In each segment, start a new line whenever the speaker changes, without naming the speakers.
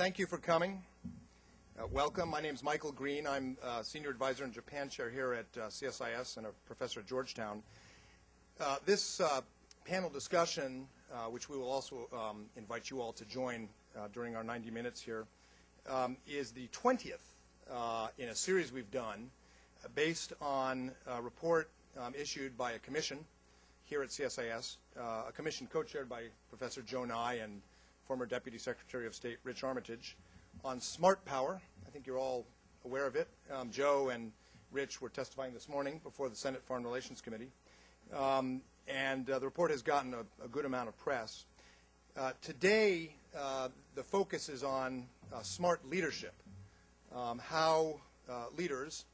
Thank you for coming. Welcome. My name is Michael Green. I'm Senior Advisor and Japan Chair here at CSIS and a professor at Georgetown. This panel discussion, which we will also invite you all to join during our 90 minutes here, is the 20th in a series we've done based on a report issued by a commission here at CSIS, a commission co-chaired by Professor Joe Nye and former Deputy Secretary of State Rich Armitage, on smart power. I think you're all aware of it. Joe and Rich were testifying this morning before the Senate Foreign Relations Committee. And the report has gotten a good amount of press. Today, the focus is on smart leadership, how leaders,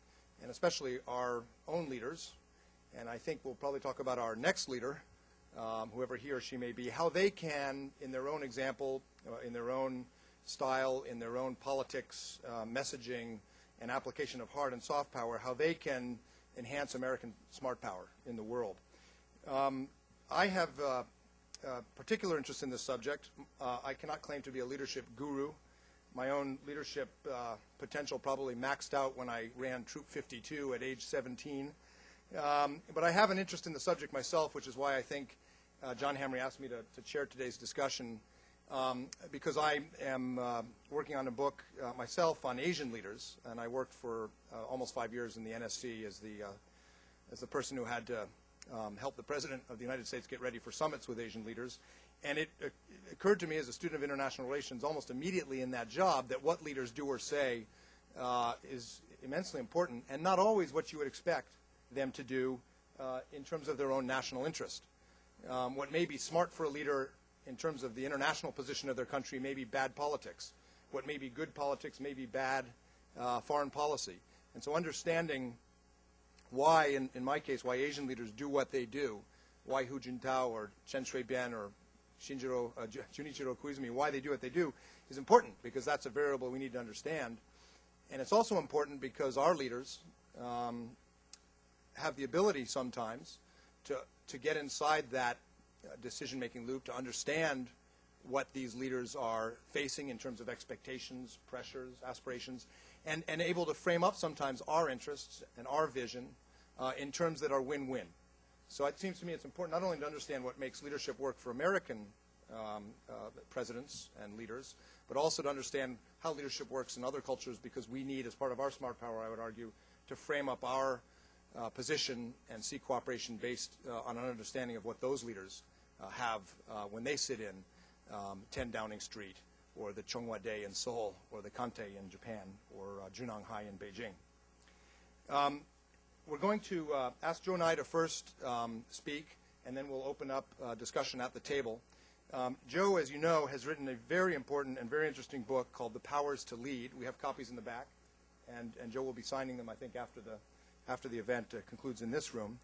and especially our own leaders, and I think we'll probably talk about our next leader, whoever he or she may be, how they can, in their own example, in their own style, in their own politics, messaging, and application of hard and soft power, how they can enhance American smart power in the world. I have particular interest in this subject. I cannot claim to be a leadership guru. My own leadership potential probably maxed out when I ran Troop 52 at age 17. But I have an interest in the subject myself, which is why I think John Hamre asked me to chair today's discussion, because I am working on a book myself on Asian leaders, and I worked for almost 5 years in the NSC as the person who had to help the President of the United States get ready for summits with Asian leaders. And it occurred to me as a student of international relations almost immediately in that job that what leaders do or say is immensely important, and not always what you would expect them to do in terms of their own national interest. What may be smart for a leader in terms of the international position of their country may be bad politics. What may be good politics may be bad foreign policy. And so understanding why, in my case, why Asian leaders do what they do, why Hu Jintao or Chen Shui-bian or Junichiro Koizumi, why they do what they do, is important, because that's a variable we need to understand. And it's also important because our leaders have the ability sometimes to get inside that decision-making loop, to understand what these leaders are facing in terms of expectations, pressures, aspirations, and able to frame up sometimes our interests and our vision in terms that are win-win. So it seems to me it's important not only to understand what makes leadership work for American presidents and leaders, but also to understand how leadership works in other cultures, because we need, as part of our smart power, I would argue, to frame up our position and seek cooperation based on an understanding of what those leaders have when they sit in 10 Downing Street, or the Chonghua Day in Seoul, or the Kantei in Japan, or Junang Hai in Beijing. We're going to ask Joe Nye to first speak, and then we'll open up discussion at the table. Joe, as you know, has written a very important and very interesting book called The Powers to Lead. We have copies in the back, and Joe will be signing them, I think, after the event concludes in this room.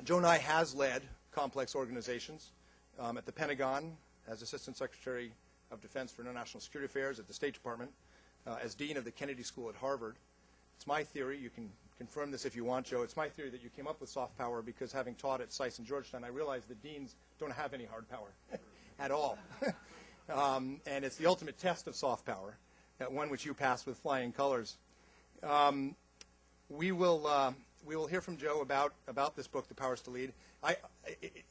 Joe Nye has led complex organizations at the Pentagon as Assistant Secretary of Defense for International Security Affairs at the State Department, as Dean of the Kennedy School at Harvard. It's my theory, you can confirm this if you want, Joe, it's my theory that you came up with soft power because, having taught at SAIS and Georgetown, I realized that deans don't have any hard power at all. And it's the ultimate test of soft power, one which you passed with flying colors. We will hear from Joe about this book, The Powers to Lead.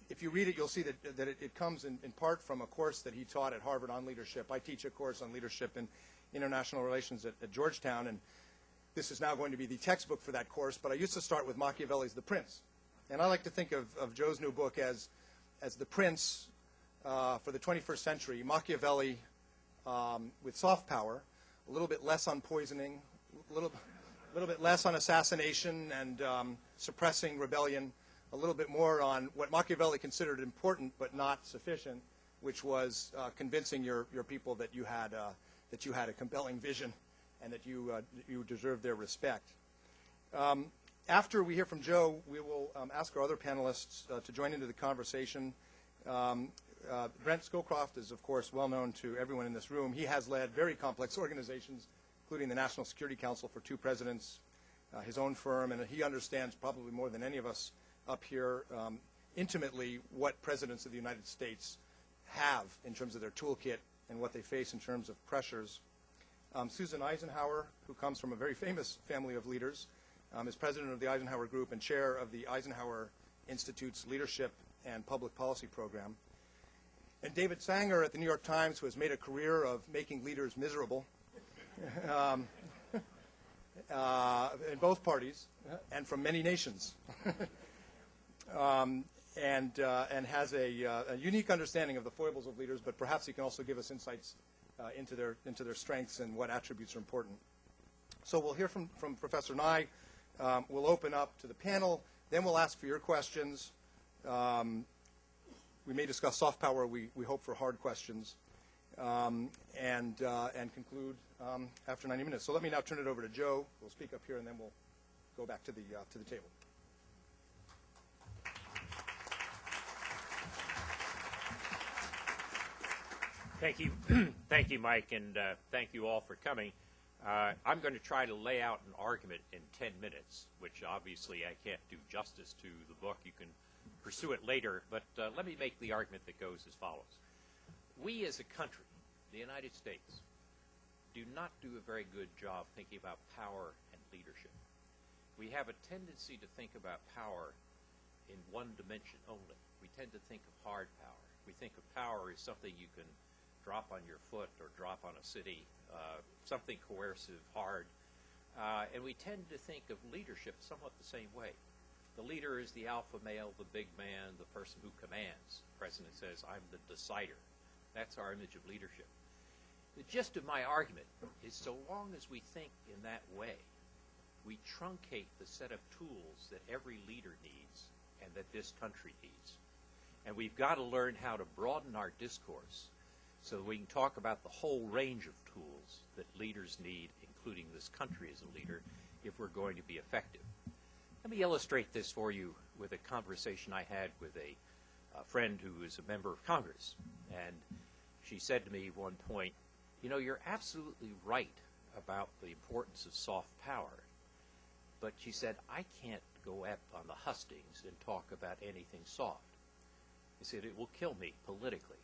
If you read it, you'll see that it comes in part from a course that he taught at Harvard on leadership. I teach a course on leadership and international relations at Georgetown, and this is now going to be the textbook for that course. But I used to start with Machiavelli's The Prince. And I like to think of Joe's new book as the Prince for the 21st century. Machiavelli with soft power, a little bit less on poisoning, a little bit less on assassination and suppressing rebellion, a little bit more on what Machiavelli considered important but not sufficient, which was convincing your people that you had a compelling vision and that you deserve their respect. After we hear from Joe, we will ask our other panelists to join into the conversation. Brent Scowcroft is, of course, well known to everyone in this room. He has led very complex organizations, including the National Security Council for 2 presidents, his own firm, and he understands probably more than any of us up here intimately what presidents of the United States have in terms of their toolkit and what they face in terms of pressures. Susan Eisenhower, who comes from a very famous family of leaders, is president of the Eisenhower Group and chair of the Eisenhower Institute's Leadership and Public Policy Program. And David Sanger at the New York Times, who has made a career of making leaders miserable in both parties and from many nations, and has a unique understanding of the foibles of leaders, but perhaps he can also give us insights into their strengths and what attributes are important. So we'll hear from Professor Nye. We'll open up to the panel. Then we'll ask for your questions. We may discuss soft power. We hope for hard questions, and conclude after 90 minutes. So let me now turn it over to Joe. We'll speak up here, and then we'll go back to the table.
Thank you. Thank you, Mike, and thank you all for coming. I'm going to try to lay out an argument in 10 minutes, which obviously I can't do justice to the book. You can pursue it later, but let me make the argument that goes as follows. We as a country, the United States, do not do a very good job thinking about power and leadership. We have a tendency to think about power in one dimension only. We tend to think of hard power. We think of power as something you can drop on your foot or drop on a city, something coercive, hard. And we tend to think of leadership somewhat the same way. The leader is the alpha male, the big man, the person who commands. The president says, I'm the decider. That's our image of leadership. The gist of my argument is so long as we think in that way, we truncate the set of tools that every leader needs and that this country needs. And we've got to learn how to broaden our discourse so that we can talk about the whole range of tools that leaders need, including this country as a leader, if we're going to be effective. Let me illustrate this for you with a conversation I had with a friend who is a member of Congress. And she said to me at one point, you know, you're absolutely right about the importance of soft power. But she said, I can't go up on the hustings and talk about anything soft. He said, it will kill me politically.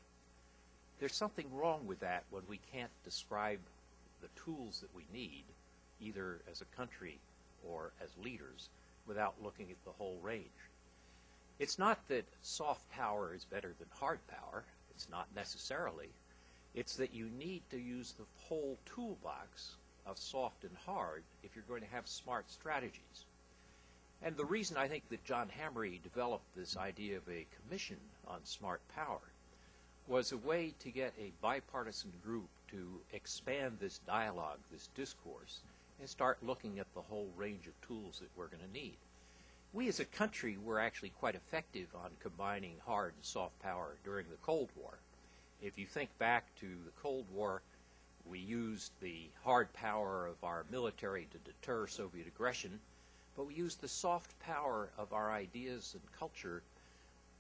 There's something wrong with that when we can't describe the tools that we need, either as a country or as leaders, without looking at the whole range. It's not that soft power is better than hard power. It's not necessarily. It's that you need to use the whole toolbox of soft and hard if you're going to have smart strategies. And the reason I think that John Hamre developed this idea of a commission on smart power was a way to get a bipartisan group to expand this dialogue, this discourse, and start looking at the whole range of tools that we're going to need. We as a country were actually quite effective on combining hard and soft power during the Cold War. If you think back to the Cold War, we used the hard power of our military to deter Soviet aggression, but we used the soft power of our ideas and culture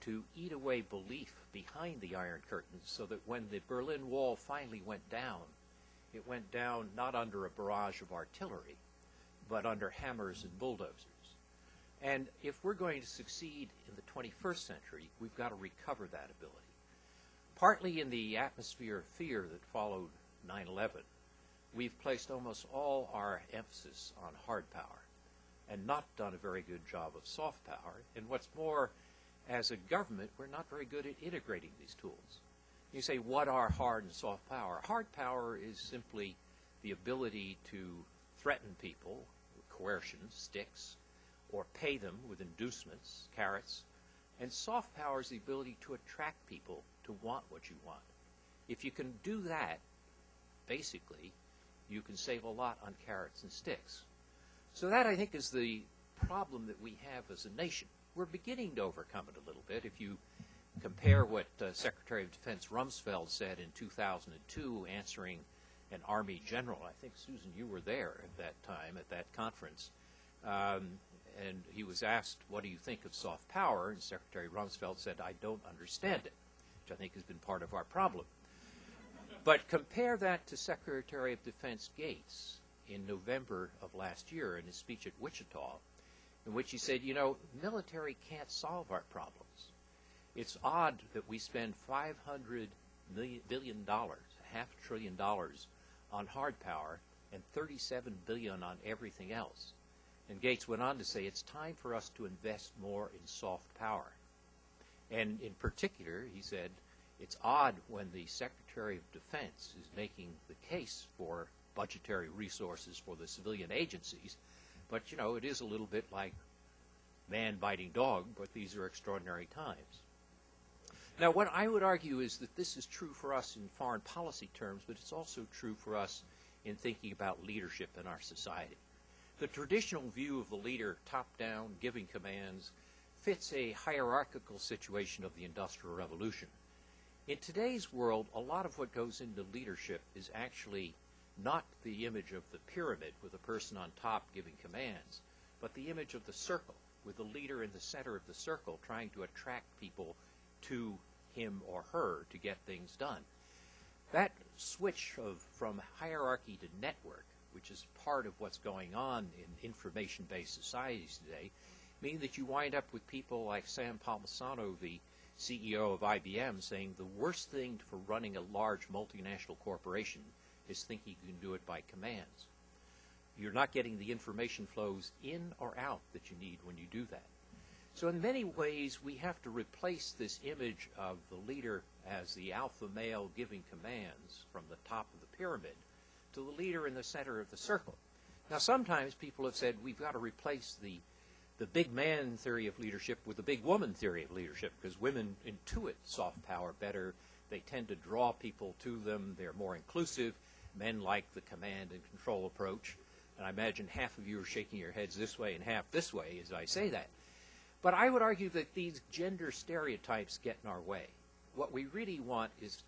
to eat away belief behind the Iron Curtain, so that when the Berlin Wall finally went down, it went down not under a barrage of artillery, but under hammers and bulldozers. And if we're going to succeed in the 21st century, we've got to recover that ability. Partly in the atmosphere of fear that followed 9/11, we've placed almost all our emphasis on hard power and not done a very good job of soft power. And what's more, as a government, we're not very good at integrating these tools. You say, what are hard and soft power? Hard power is simply the ability to threaten people with coercion, sticks, or pay them with inducements, carrots. And soft power is the ability to attract people to want what you want. If you can do that, basically, you can save a lot on carrots and sticks. So that, I think, is the problem that we have as a nation. We're beginning to overcome it a little bit. If you compare what Secretary of Defense Rumsfeld said in 2002 answering an Army general, I think, Susan, you were there at that time, at that conference, and he was asked, what do you think of soft power? And Secretary Rumsfeld said, I don't understand it, which I think has been part of our problem. But compare that to Secretary of Defense Gates in November of last year in his speech at Wichita, in which he said, you know, military can't solve our problems. It's odd that we spend $500 billion, $500 billion on hard power and $37 billion on everything else. And Gates went on to say, it's time for us to invest more in soft power. And in particular, he said, it's odd when the Secretary of Defense is making the case for budgetary resources for the civilian agencies, but, you know, it is a little bit like man biting dog, but these are extraordinary times. Now, what I would argue is that this is true for us in foreign policy terms, but it's also true for us in thinking about leadership in our society. The traditional view of the leader, top-down, giving commands, fits a hierarchical situation of the Industrial Revolution. In today's world, a lot of what goes into leadership is actually not the image of the pyramid with a person on top giving commands, but the image of the circle, with the leader in the center of the circle trying to attract people to him or her to get things done. That switch from hierarchy to network, which is part of what's going on in information-based societies today, mean that you wind up with people like Sam Palmisano, the CEO of IBM, saying the worst thing for running a large multinational corporation is thinking you can do it by commands. You're not getting the information flows in or out that you need when you do that. So in many ways, we have to replace this image of the leader as the alpha male giving commands from the top of the pyramid to the leader in the center of the circle. Now, sometimes people have said we've got to replace the big man theory of leadership with the big woman theory of leadership, because women intuit soft power better. They tend to draw people to them. They're more inclusive. Men like the command and control approach. And I imagine half of you are shaking your heads this way and half this way as I say that. But I would argue that these gender stereotypes get in our way. What we really want is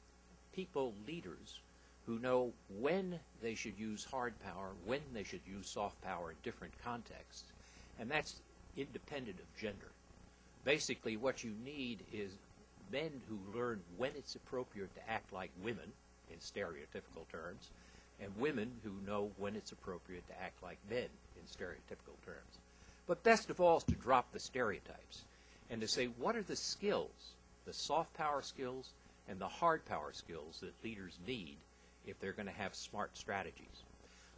people, leaders, who know when they should use hard power, when they should use soft power in different contexts. And that's independent of gender. Basically, what you need is men who learn when it's appropriate to act like women, in stereotypical terms, and women who know when it's appropriate to act like men, in stereotypical terms. But best of all is to drop the stereotypes and to say, what are the skills, the soft power skills and the hard power skills that leaders need if they're going to have smart strategies?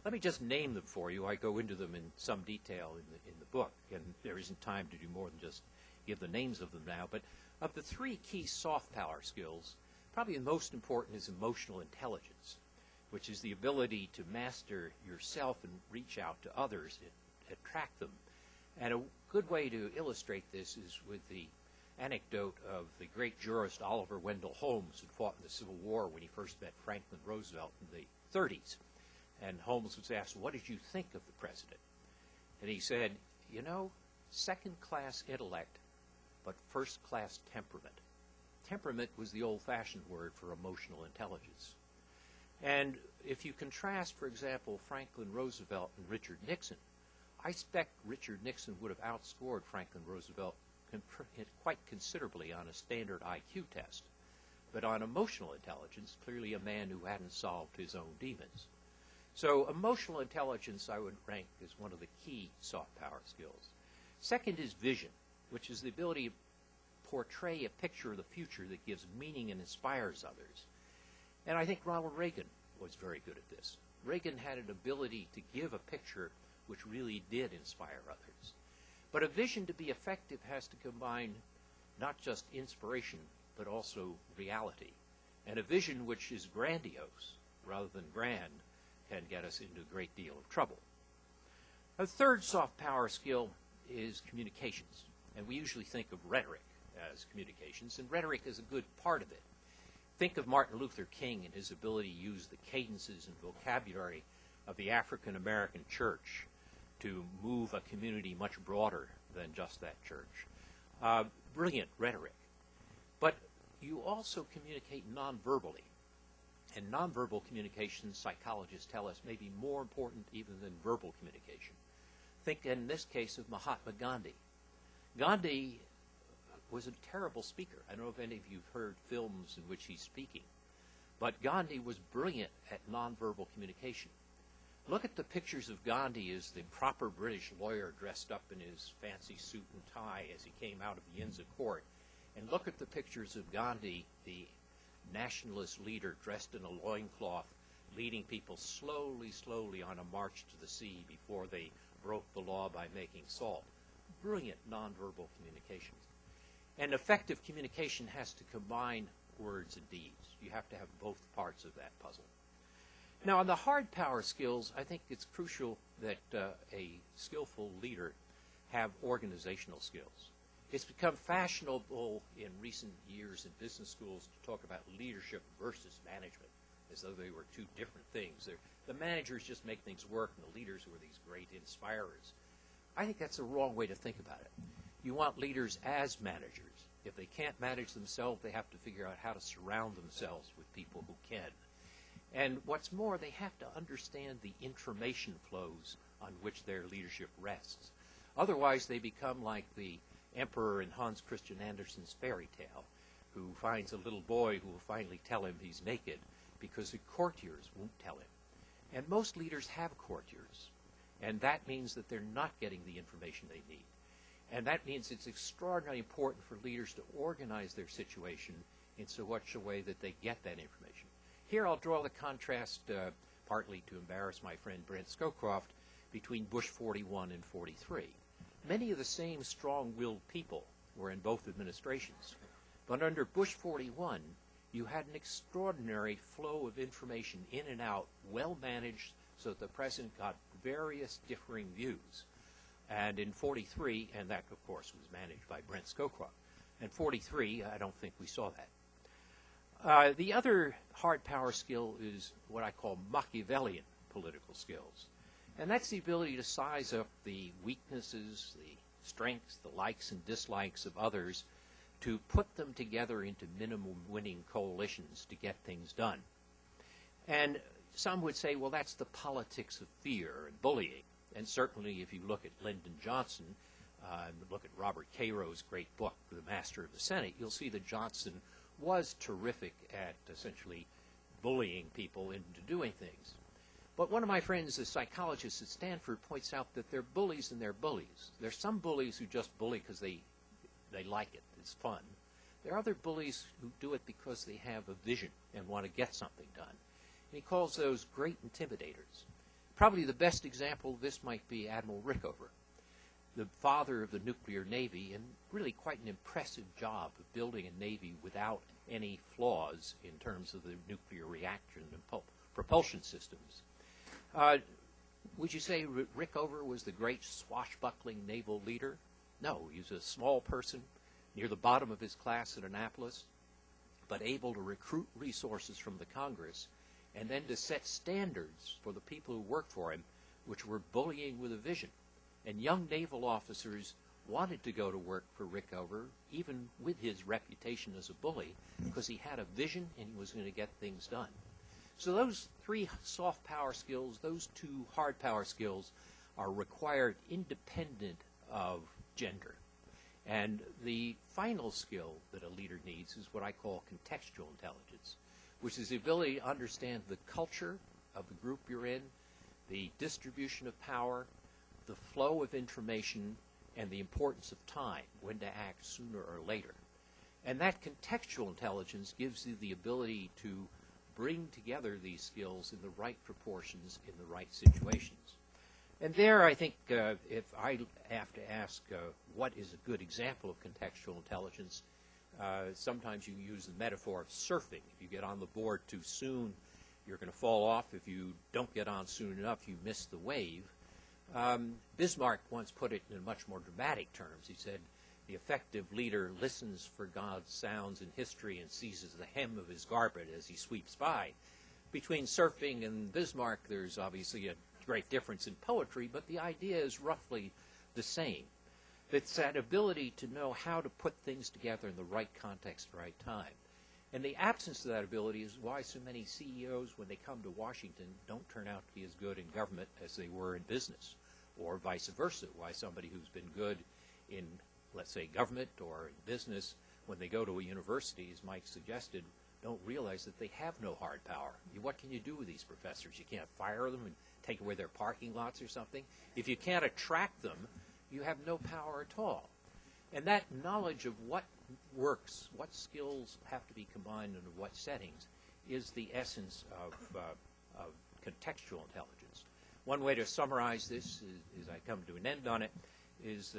Let me just name them for you. I go into them in some detail in the book, and there isn't time to do more than just give the names of them now. But of the three key soft power skills, probably the most important is emotional intelligence, which is the ability to master yourself and reach out to others and attract them. And a good way to illustrate this is with the anecdote of the great jurist Oliver Wendell Holmes, who fought in the Civil War when he first met Franklin Roosevelt in the 30s. And Holmes was asked, what did you think of the president? And he said, you know, second-class intellect, but first-class temperament. Temperament was the old-fashioned word for emotional intelligence. And if you contrast, for example, Franklin Roosevelt and Richard Nixon, I expect Richard Nixon would have outscored Franklin Roosevelt quite considerably on a standard IQ test. But on emotional intelligence, clearly a man who hadn't solved his own demons. So emotional intelligence I would rank as one of the key soft power skills. Second is vision, which is the ability to portray a picture of the future that gives meaning and inspires others. And I think Ronald Reagan was very good at this. Reagan had an ability to give a picture which really did inspire others. But a vision to be effective has to combine not just inspiration, but also reality. And a vision which is grandiose rather than grand can get us into a great deal of trouble. A third soft power skill is communications. And we usually think of rhetoric as communications, and rhetoric is a good part of it. Think of Martin Luther King and his ability to use the cadences and vocabulary of the African American church to move a community much broader than just that church. Brilliant rhetoric. But you also communicate non-verbally. And nonverbal communication, psychologists tell us, may be more important even than verbal communication. Think in this case of Mahatma Gandhi. Gandhi was a terrible speaker. I don't know if any of you have heard films in which he's speaking. But Gandhi was brilliant at nonverbal communication. Look at the pictures of Gandhi as the proper British lawyer dressed up in his fancy suit and tie as he came out of the Inns of Court. And look at the pictures of Gandhi, the nationalist leader dressed in a loincloth leading people slowly, slowly on a march to the sea before they broke the law by making salt. Brilliant nonverbal communications. And effective communication has to combine words and deeds. You have to have both parts of that puzzle. Now, on the hard power skills, I think it's crucial that a skillful leader have organizational skills. It's become fashionable in recent years in business schools to talk about leadership versus management, as though they were two different things. The managers just make things work, and the leaders were these great inspirers. I think that's a wrong way to think about it. You want leaders as managers. If they can't manage themselves, they have to figure out how to surround themselves with people who can. And what's more, they have to understand the information flows on which their leadership rests. Otherwise, they become like the emperor in Hans Christian Andersen's fairy tale, who finds a little boy who will finally tell him he's naked because the courtiers won't tell him. And most leaders have courtiers, and that means that they're not getting the information they need. And that means it's extraordinarily important for leaders to organize their situation in such a way that they get that information. Here I'll draw the contrast, partly to embarrass my friend Brent Scowcroft, between Bush 41 and 43. Many of the same strong-willed people were in both administrations. But under Bush 41, you had an extraordinary flow of information in and out, well managed, so that the president got various differing views. And in 43, and that, of course, was managed by Brent Scowcroft. In 43, I don't think we saw that. The other hard power skill is what I call Machiavellian political skills. And that's the ability to size up the weaknesses, the strengths, the likes and dislikes of others, to put them together into minimum winning coalitions to get things done. And some would say, well, that's the politics of fear and bullying. And certainly if you look at Lyndon Johnson, look at Robert Cairo's great book, The Master of the Senate, you'll see that Johnson was terrific at essentially bullying people into doing things. But one of my friends, a psychologist at Stanford, points out that they're bullies and they're bullies. There's some bullies who just bully because they like it. It's fun. There are other bullies who do it because they have a vision and want to get something done. And he calls those great intimidators. Probably the best example of this might be Admiral Rickover, the father of the nuclear navy, and really quite an impressive job of building a navy without any flaws in terms of the nuclear reaction and propulsion systems. Would you say Rickover was the great swashbuckling naval leader? No, he was a small person near the bottom of his class at Annapolis, but able to recruit resources from the Congress and then to set standards for the people who worked for him, which were bullying with a vision. And young naval officers wanted to go to work for Rickover, even with his reputation as a bully, because he had a vision and he was going to get things done. So those three soft power skills, those two hard power skills, are required independent of gender. And the final skill that a leader needs is what I call contextual intelligence, which is the ability to understand the culture of the group you're in, the distribution of power, the flow of information, and the importance of time, when to act sooner or later. And that contextual intelligence gives you the ability to bring together these skills in the right proportions in the right situations. And there, I think, if I have to ask what is a good example of contextual intelligence, sometimes you use the metaphor of surfing. If you get on the board too soon, you're going to fall off. If you don't get on soon enough, you miss the wave. Bismarck once put it in much more dramatic terms. He said, the effective leader listens for God's sounds in history and seizes the hem of his garment as he sweeps by. Between surfing and Bismarck, there's obviously a great difference in poetry, but the idea is roughly the same. It's that ability to know how to put things together in the right context, right time. And the absence of that ability is why so many CEOs, when they come to Washington, don't turn out to be as good in government as they were in business, or vice versa, why somebody who's been good in, let's say, government or in business, when they go to a university, as Mike suggested, don't realize that they have no hard power. What can you do with these professors? You can't fire them and take away their parking lots or something. If you can't attract them, you have no power at all. And that knowledge of what works, what skills have to be combined into what settings, is the essence of contextual intelligence. One way to summarize this, as I come to an end on it, is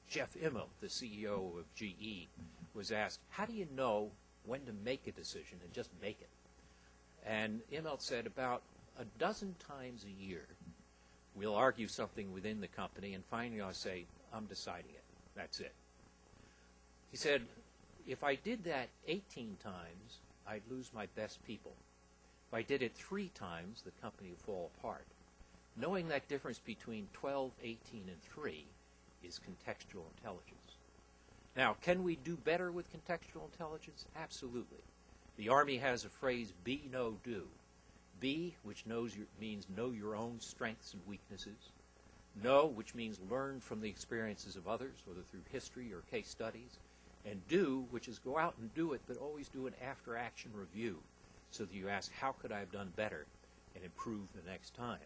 Jeff Immelt, the CEO of GE, was asked, how do you know when to make a decision and just make it? And Immelt said about a dozen times a year, we'll argue something within the company, and finally I'll say, I'm deciding it. That's it. He said, if I did that 18 times, I'd lose my best people. If I did it 3 times, the company would fall apart. Knowing that difference between 12, 18, and 3 is contextual intelligence. Now, can we do better with contextual intelligence? Absolutely. The Army has a phrase, be, know, do. Be, which means know your own strengths and weaknesses. Know, which means learn from the experiences of others, whether through history or case studies. And do, which is go out and do it, but always do an after-action review so that you ask, how could I have done better and improve the next time?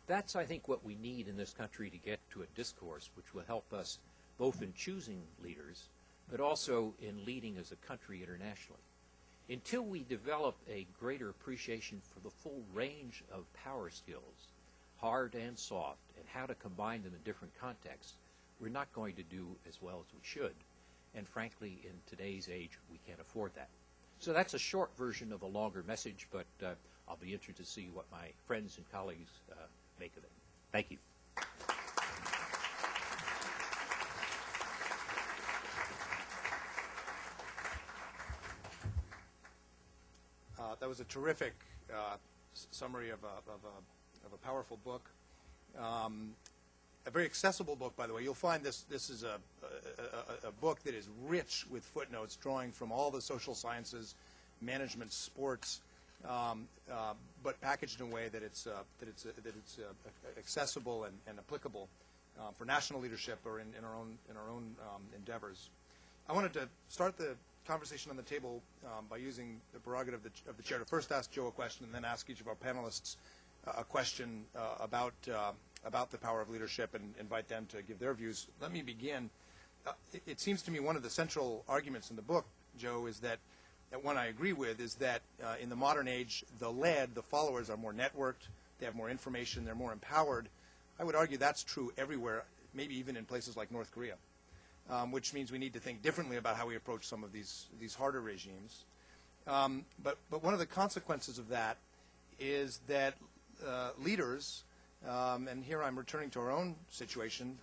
That's, I think, what we need in this country to get to a discourse which will help us both in choosing leaders, but also in leading as a country internationally. Until we develop a greater appreciation for the full range of power skills, hard and soft, and how to combine them in different contexts, we're not going to do as well as we should. And frankly, in today's age, we can't afford that. So that's a short version of a longer message, but I'll be interested to see what my friends and colleagues make of it. Thank you.
That was a terrific summary of a powerful book. A very accessible book, by the way. You'll find this is a book that is rich with footnotes, drawing from all the social sciences, management, sports, but packaged in a way that it's accessible and applicable for national leadership or in our own endeavors. I wanted to start the conversation on the table by using the prerogative of the chair to first ask Joe a question and then ask each of our panelists a question about the power of leadership and invite them to give their views. Let me begin. It seems to me one of the central arguments in the book, Joe, is that one I agree with, is that in the modern age, the followers are more networked, they have more information, they're more empowered. I would argue that's true everywhere, maybe even in places like North Korea, which means we need to think differently about how we approach some of these harder regimes. But one of the consequences of that is that leaders, and here I'm returning to our own situation,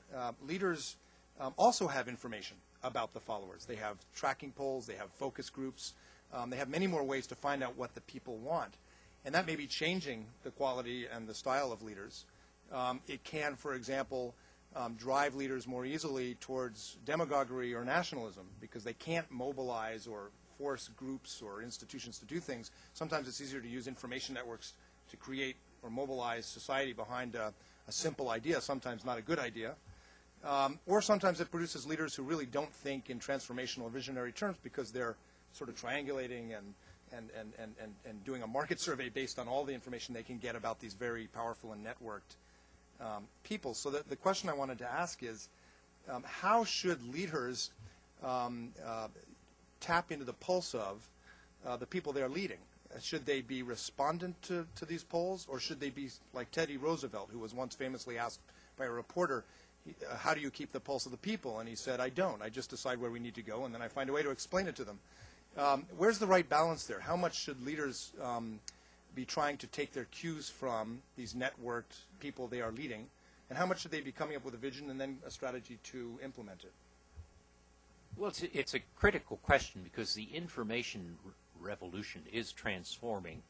leaders also have information about the followers. They have tracking polls, they have focus groups, they have many more ways to find out what the people want. And that may be changing the quality and the style of leaders. It can, for example, drive leaders more easily towards demagoguery or nationalism because they can't mobilize or force groups or institutions to do things. Sometimes it's easier to use information networks to create or mobilize society behind a simple idea, sometimes not a good idea. Or sometimes it produces leaders who really don't think in transformational or visionary terms because they're sort of triangulating and doing a market survey based on all the information they can get about these very powerful and networked people. So the question I wanted to ask is, how should leaders tap into the pulse of the people they're leading? Should they be respondent to these polls, or should they be like Teddy Roosevelt, who was once famously asked by a reporter, how do you keep the pulse of the people? And he said, I don't. I just decide where we need to go, and then I find a way to explain it to them. Where's the right balance there? How much should leaders be trying to take their cues from these networked people they are leading, and how much should they be coming up with a vision and then a strategy to implement it?
Well, it's a critical question because the information revolution is transforming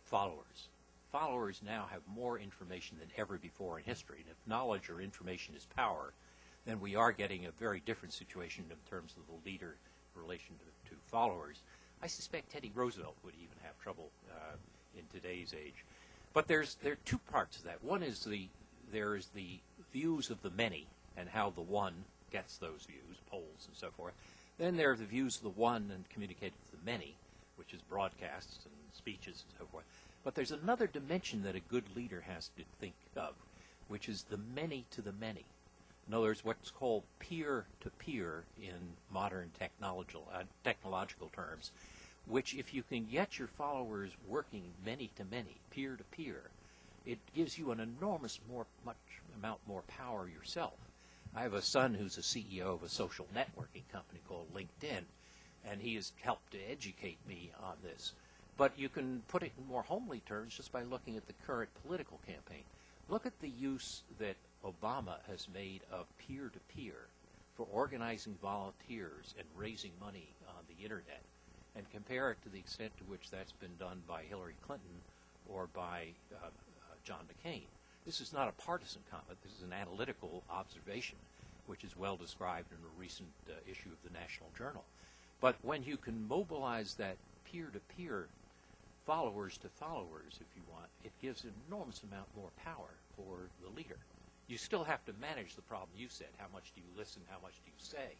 followers. Followers now have more information than ever before in history. And if knowledge or information is power, then we are getting a very different situation in terms of the leader relation to followers. I suspect Teddy Roosevelt would even have trouble in today's age. But there are two parts of that. One is there is the views of the many and how the one gets those views, polls and so forth. Then there are the views of the one and communicated to the many, which is broadcasts and speeches and so forth. But there's another dimension that a good leader has to think of, which is the many to the many. In other words, what's called peer-to-peer in modern technological terms, which if you can get your followers working many-to-many, peer-to-peer, it gives you an enormous much amount more power yourself. I have a son who's a CEO of a social networking company called LinkedIn, and he has helped to educate me on this. But you can put it in more homely terms just by looking at the current political campaign. Look at the use that Obama has made of peer-to-peer for organizing volunteers and raising money on the internet, and compare it to the extent to which that's been done by Hillary Clinton or by John McCain. This is not a partisan comment. This is an analytical observation, which is well described in a recent issue of the National Journal. But when you can mobilize that peer-to-peer, followers to followers, if you want, it gives an enormous amount more power for the leader. You still have to manage the problem you said. How much do you listen? How much do you say?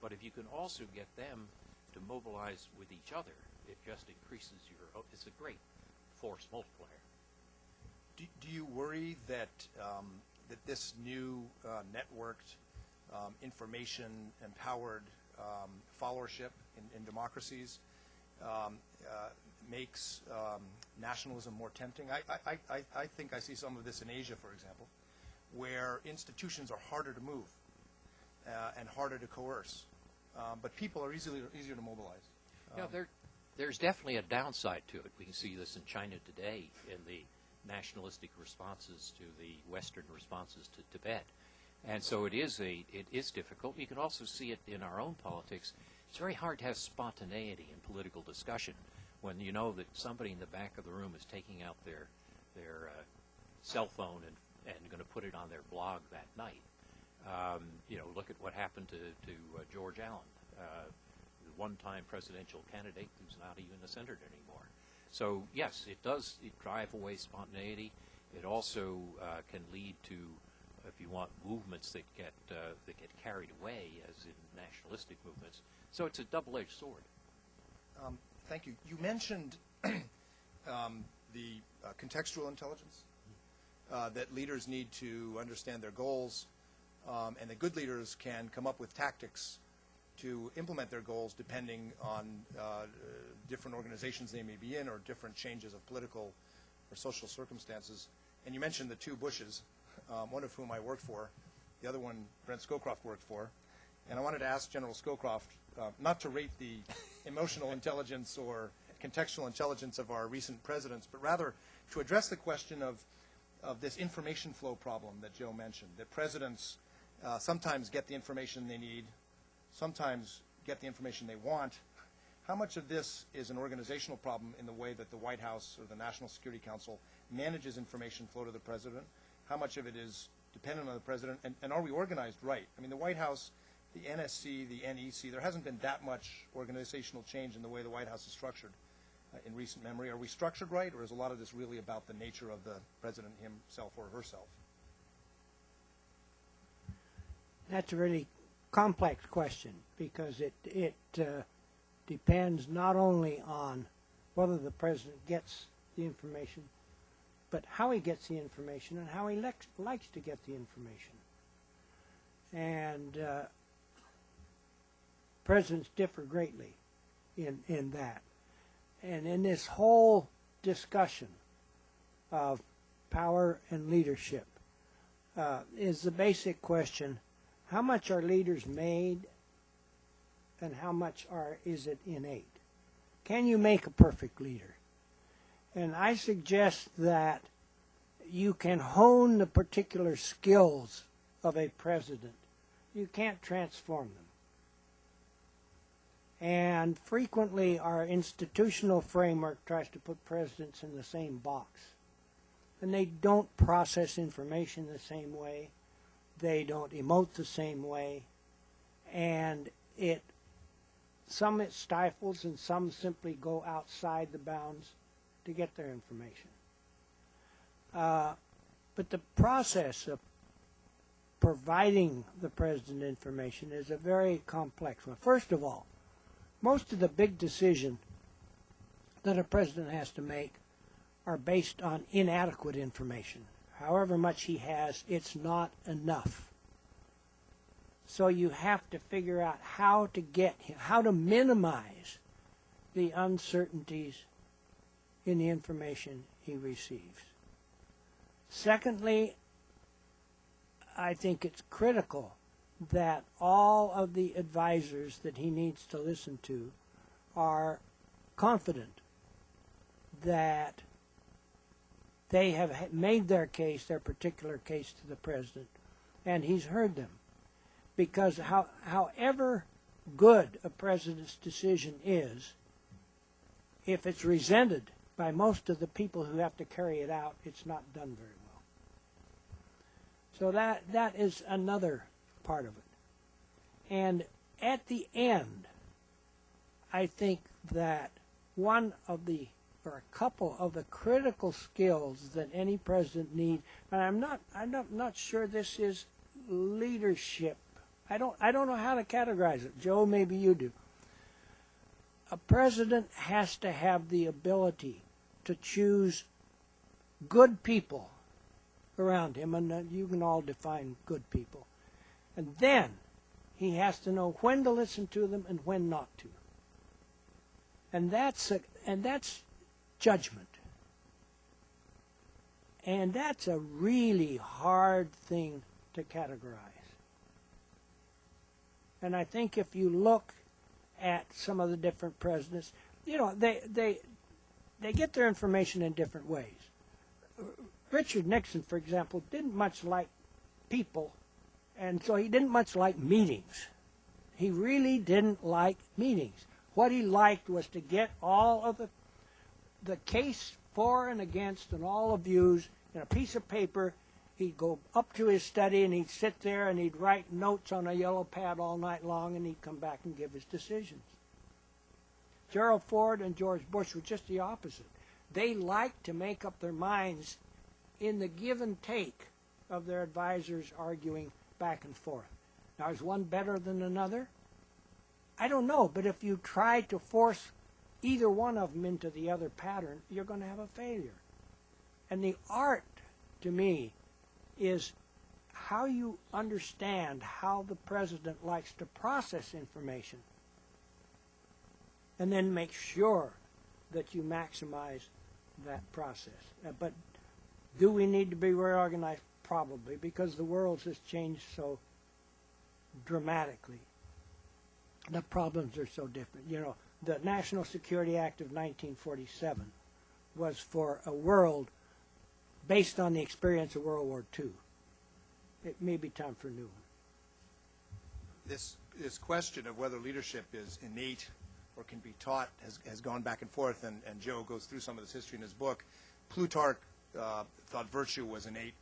But if you can also get them to mobilize with each other, it just increases it's a great force multiplier.
Do you worry that that this new networked, information-empowered followership in democracies makes nationalism more tempting? I think I see some of this in Asia, for example, where institutions are harder to move and harder to coerce, but people are easier to mobilize.
There's definitely a downside to it. We can see this in China today in the nationalistic responses to the Western responses to Tibet. And so it is difficult. You can also see it in our own politics. It's very hard to have spontaneity in political discussion when you know that somebody in the back of the room is taking out their cell phone and going to put it on their blog that night. Look at what happened to George Allen, the one-time presidential candidate who's not even a senator anymore. So yes, it does drive away spontaneity. It also can lead to, if you want, movements that get carried away, as in nationalistic movements. So it's a double-edged sword.
Thank you. You mentioned the contextual intelligence, that leaders need to understand their goals, and that good leaders can come up with tactics to implement their goals depending on different organizations they may be in or different changes of political or social circumstances. And you mentioned the two Bushes, one of whom I worked for, the other one Brent Scowcroft worked for. And I wanted to ask General Scowcroft not to rate the emotional intelligence or contextual intelligence of our recent presidents, but rather to address the question of this information flow problem that Joe mentioned, that presidents sometimes get the information they need, sometimes get the information they want. How much of this is an organizational problem in the way that the White House or the National Security Council manages information flow to the president? How much of it is dependent on the president? And are we organized right? I mean, the White House, the NSC, the NEC, there hasn't been that much organizational change in the way the White House is structured in recent memory. Are we structured right, or is a lot of this really about the nature of the president himself or herself?
That's a really complex question, because it depends not only on whether the president gets the information, but how he gets the information and how he likes to get the information. And presidents differ greatly in that. And in this whole discussion of power and leadership is the basic question: how much are leaders made, and how much is it innate? Can you make a perfect leader? And I suggest that you can hone the particular skills of a president. You can't transform them. And frequently our institutional framework tries to put presidents in the same box. And they don't process information the same way. They don't emote the same way. And some it stifles, and some simply go outside the bounds to get their information. But the process of providing the president information is a very complex one. First of all, most of the big decisions that a president has to make are based on inadequate information. However much he has, it's not enough. So you have to figure out how to get him, how to minimize the uncertainties in the information he receives. Secondly, I think it's critical that all of the advisors that he needs to listen to are confident that they have made their case, their particular case, to the president, and he's heard them. Because however good a president's decision is, if it's resented by most of the people who have to carry it out, it's not done very well. So that is another part of it. And at the end, I think that one of the, or a couple of the critical skills that any president needs, and I'm not sure this is leadership. I don't know how to categorize it. Joe, maybe you do. A president has to have the ability to choose good people around him, and you can all define good people. And then he has to know when to listen to them and when not to. And that's judgment. And that's a really hard thing to categorize. And I think if you look at some of the different presidents, they get their information in different ways. Richard Nixon, for example, didn't much like people, and so he didn't much like meetings. He really didn't like meetings. What he liked was to get all of the case for and against and all the views in a piece of paper. He'd go up to his study and he'd sit there and he'd write notes on a yellow pad all night long, and he'd come back and give his decisions. Gerald Ford and George Bush were just the opposite. They liked to make up their minds in the give and take of their advisors arguing back and forth. Now, is one better than another? I don't know, but if you try to force either one of them into the other pattern, you're going to have a failure. And the art, to me, is how you understand how the president likes to process information, and then make sure that you maximize that process. But do we need to be reorganized? Probably, because the world has changed so dramatically. The problems are so different. The National Security Act of 1947 was for a world based on the experience of World War II. It may be time for a new one.
This question of whether leadership is innate or can be taught has gone back and forth, and Joe goes through some of this history in his book. Plutarch thought virtue was innate.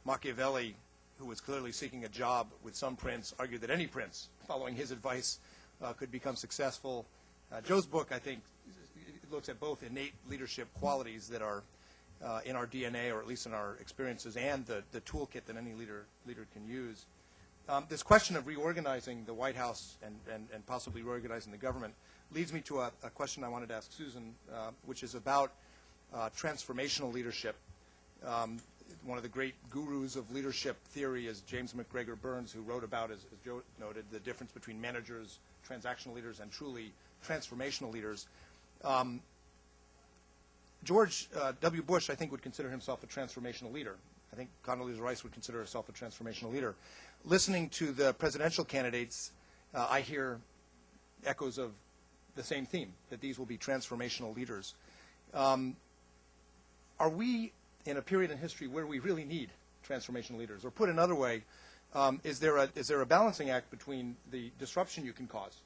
Machiavelli, who was clearly seeking a job with some prince, argued that any prince, following his advice, could become successful. Joe's book, I think, looks at both innate leadership qualities that are in our DNA, or at least in our experiences, and the toolkit that any leader can use. This question of reorganizing the White House and possibly reorganizing the government leads me to a question I wanted to ask Susan, which is about transformational leadership. One of the great gurus of leadership theory is James McGregor Burns, who wrote about, as Joe noted, the difference between managers, transactional leaders, and truly transformational leaders. George W. Bush, I think, would consider himself a transformational leader. I think Condoleezza Rice would consider herself a transformational leader. Listening to the presidential candidates, I hear echoes of the same theme, that these will be transformational leaders. Are we in a period in history where we really need transformational leaders? Or put another way, is there a balancing act between the disruption you can cause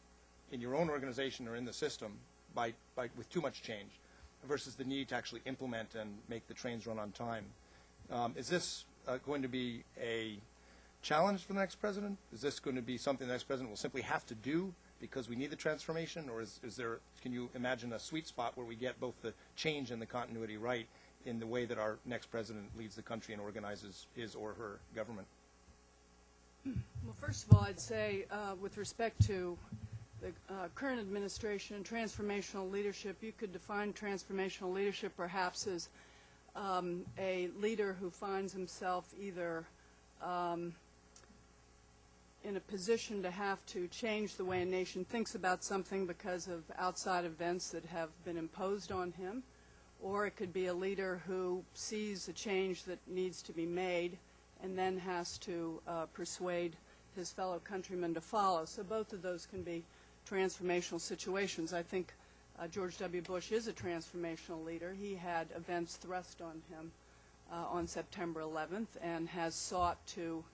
in your own organization or in the system with too much change versus the need to actually implement and make the trains run on time? Is this going to be a challenge for the next president? Is this going to be something the next president will simply have to do because we need the transformation? Or can you imagine a sweet spot where we get both the change and the continuity right in the way that our next president leads the country and organizes his or her government?
Well, first of all, I'd say with respect to the current administration and transformational leadership, you could define transformational leadership perhaps as a leader who finds himself either in a position to have to change the way a nation thinks about something because of outside events that have been imposed on him, or it could be a leader who sees a change that needs to be made and then has to persuade his fellow countrymen to follow. So both of those can be transformational situations. I think George W. Bush is a transformational leader. He had events thrust on him on September 11th and has sought to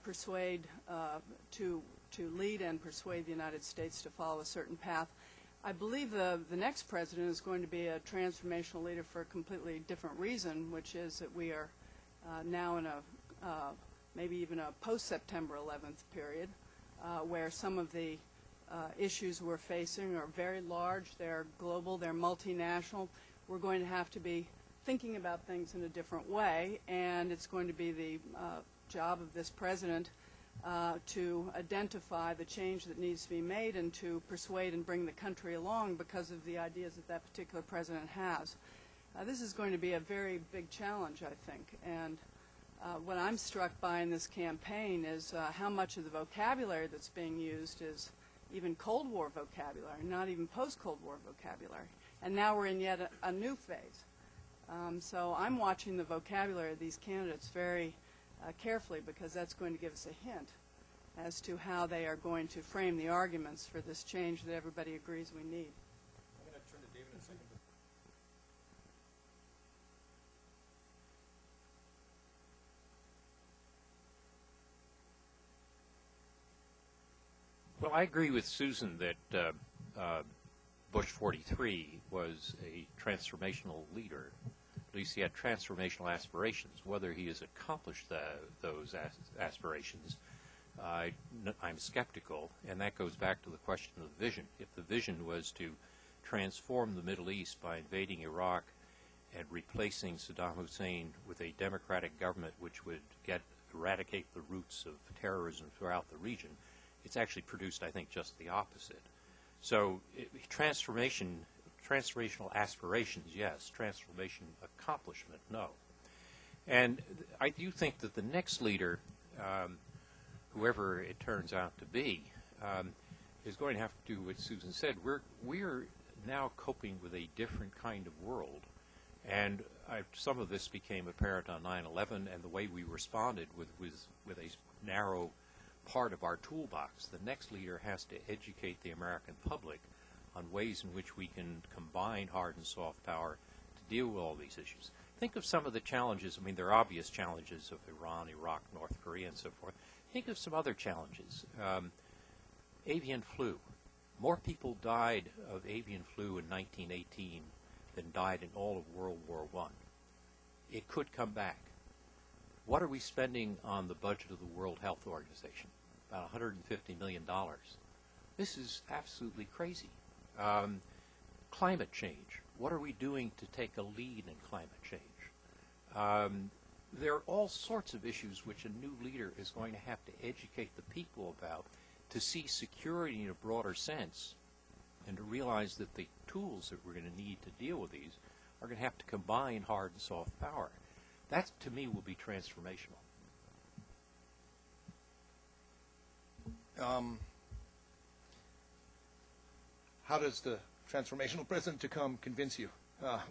persuade, to lead and persuade the United States to follow a certain path. I believe the next president is going to be a transformational leader for a completely different reason, which is that we are now in a maybe even a post-September 11th period where some of the issues we're facing are very large, they're global, they're multinational. We're going to have to be thinking about things in a different way, and it's going to be the job of this president to identify the change that needs to be made and to persuade and bring the country along because of the ideas that that particular president has. This is going to be a very big challenge, I think, and what I'm struck by in this campaign is how much of the vocabulary that's being used is even Cold War vocabulary, not even post-Cold War vocabulary. And now we're in yet a new phase. So I'm watching the vocabulary of these candidates very carefully because that's going to give us a hint as to how they are going to frame the arguments for this change that everybody agrees we need.
I'm going to turn to David in a second.
Well, I agree with Susan that Bush 43 was a transformational leader. At least he had transformational aspirations. Whether he has accomplished those aspirations, I'm skeptical, and that goes back to the question of vision. If the vision was to transform the Middle East by invading Iraq and replacing Saddam Hussein with a democratic government which would eradicate the roots of terrorism throughout the region, it's actually produced, I think, just the opposite. So transformational aspirations, yes. Transformation accomplishment, no. And I do think that the next leader, whoever it turns out to be, is going to have to do what Susan said. We're now coping with a different kind of world. And some of this became apparent on 9/11, and the way we responded with a narrow part of our toolbox. The next leader has to educate the American public on ways in which we can combine hard and soft power to deal with all these issues. Think of some of the challenges. I mean, there are obvious challenges of Iran, Iraq, North Korea, and so forth. Think of some other challenges. Avian flu. More people died of avian flu in 1918 than died in all of World War I. It could come back. What are we spending on the budget of the World Health Organization? About $150 million. This is absolutely crazy. Climate change. What are we doing to take a lead in climate change? There are all sorts of issues which a new leader is going to have to educate the people about to see security in a broader sense and to realize that the tools that we're going to need to deal with these are going to have to combine hard and soft power. That, to me, will be transformational.
How does the transformational president to come convince you?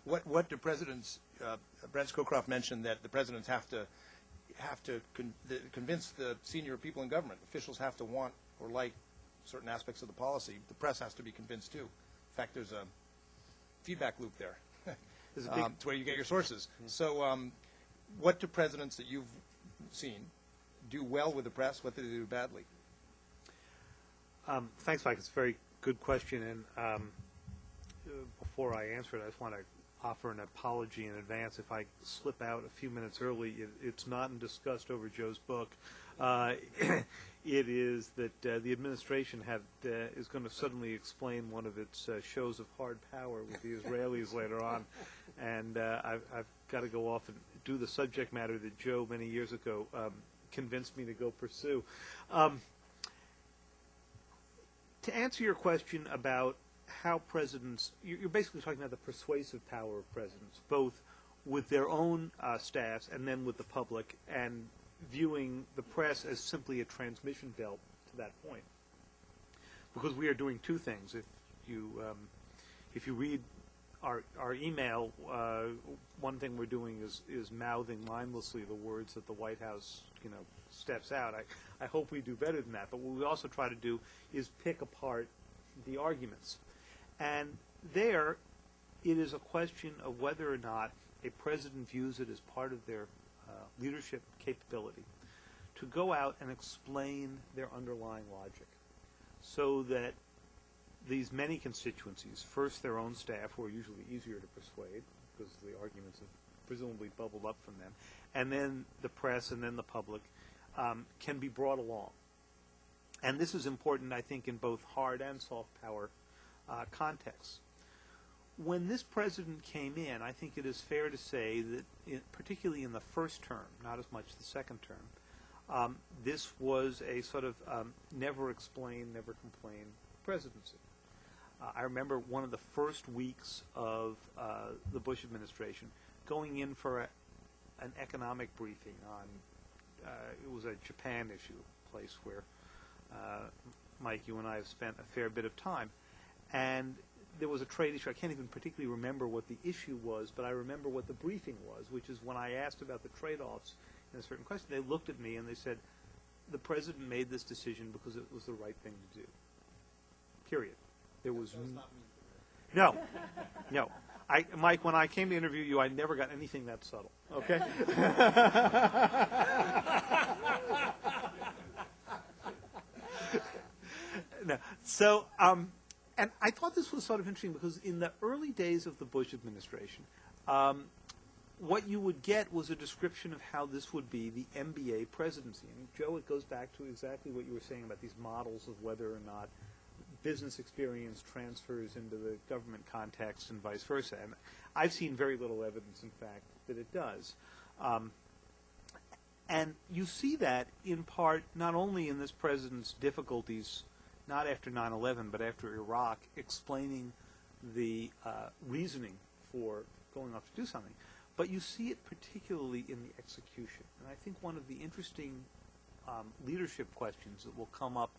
What do presidents? Brent Scowcroft mentioned that the presidents have to convince the senior people in government. Officials have to want or like certain aspects of the policy. The press has to be convinced too. In fact, there's a feedback loop there. It's where you get your sources. So, what do presidents that you've seen do well with the press? What do they do badly?
Thanks, Mike. It's a very good question. And before I answer it, I just want to offer an apology in advance if I slip out a few minutes early. It's not in disgust over Joe's book. It is that the administration is going to suddenly explain one of its shows of hard power with the Israelis later on, and I've got to go off and do the subject matter that Joe many years ago convinced me to go pursue. To answer your question about how presidents, you're basically talking about the persuasive power of presidents, both with their own staffs and then with the public, and viewing the press as simply a transmission belt to that point. Because we are doing two things. If you read our email, one thing we're doing is mouthing mindlessly the words that the White House, steps out. I hope we do better than that. But what we also try to do is pick apart the arguments. And there, it is a question of whether or not a president views it as part of their leadership capability to go out and explain their underlying logic, so that these many constituencies, first their own staff, who are usually easier to persuade because the arguments have presumably bubbled up from them, and then the press and then the public, can be brought along. And this is important, I think, in both hard and soft power contexts. When this president came in, I think it is fair to say that, particularly in the first term, not as much the second term, this was a sort of never explain, never complain presidency. I remember one of the first weeks of the Bush administration going in for an economic briefing on, it was a Japan issue, a place where, Mike, you and I have spent a fair bit of time. And there was a trade issue. I can't even particularly remember what the issue was, but I remember what the briefing was, which is when I asked about the trade-offs in a certain question, they looked at me and they said, the president made this decision because it was the right thing to do. Period. There was no. Mike, when I came to interview you, I never got anything that subtle. Okay. No. So, and I thought this was sort of interesting because in the early days of the Bush administration, what you would get was a description of how this would be the MBA presidency. And Joe, it goes back to exactly what you were saying about these models of whether or not business experience transfers into the government context and vice versa. And I've seen very little evidence, in fact, that it does. And you see that in part not only in this president's difficulties, not after 9/11, but after Iraq, explaining the reasoning for going off to do something, but you see it particularly in the execution. And I think one of the interesting leadership questions that will come up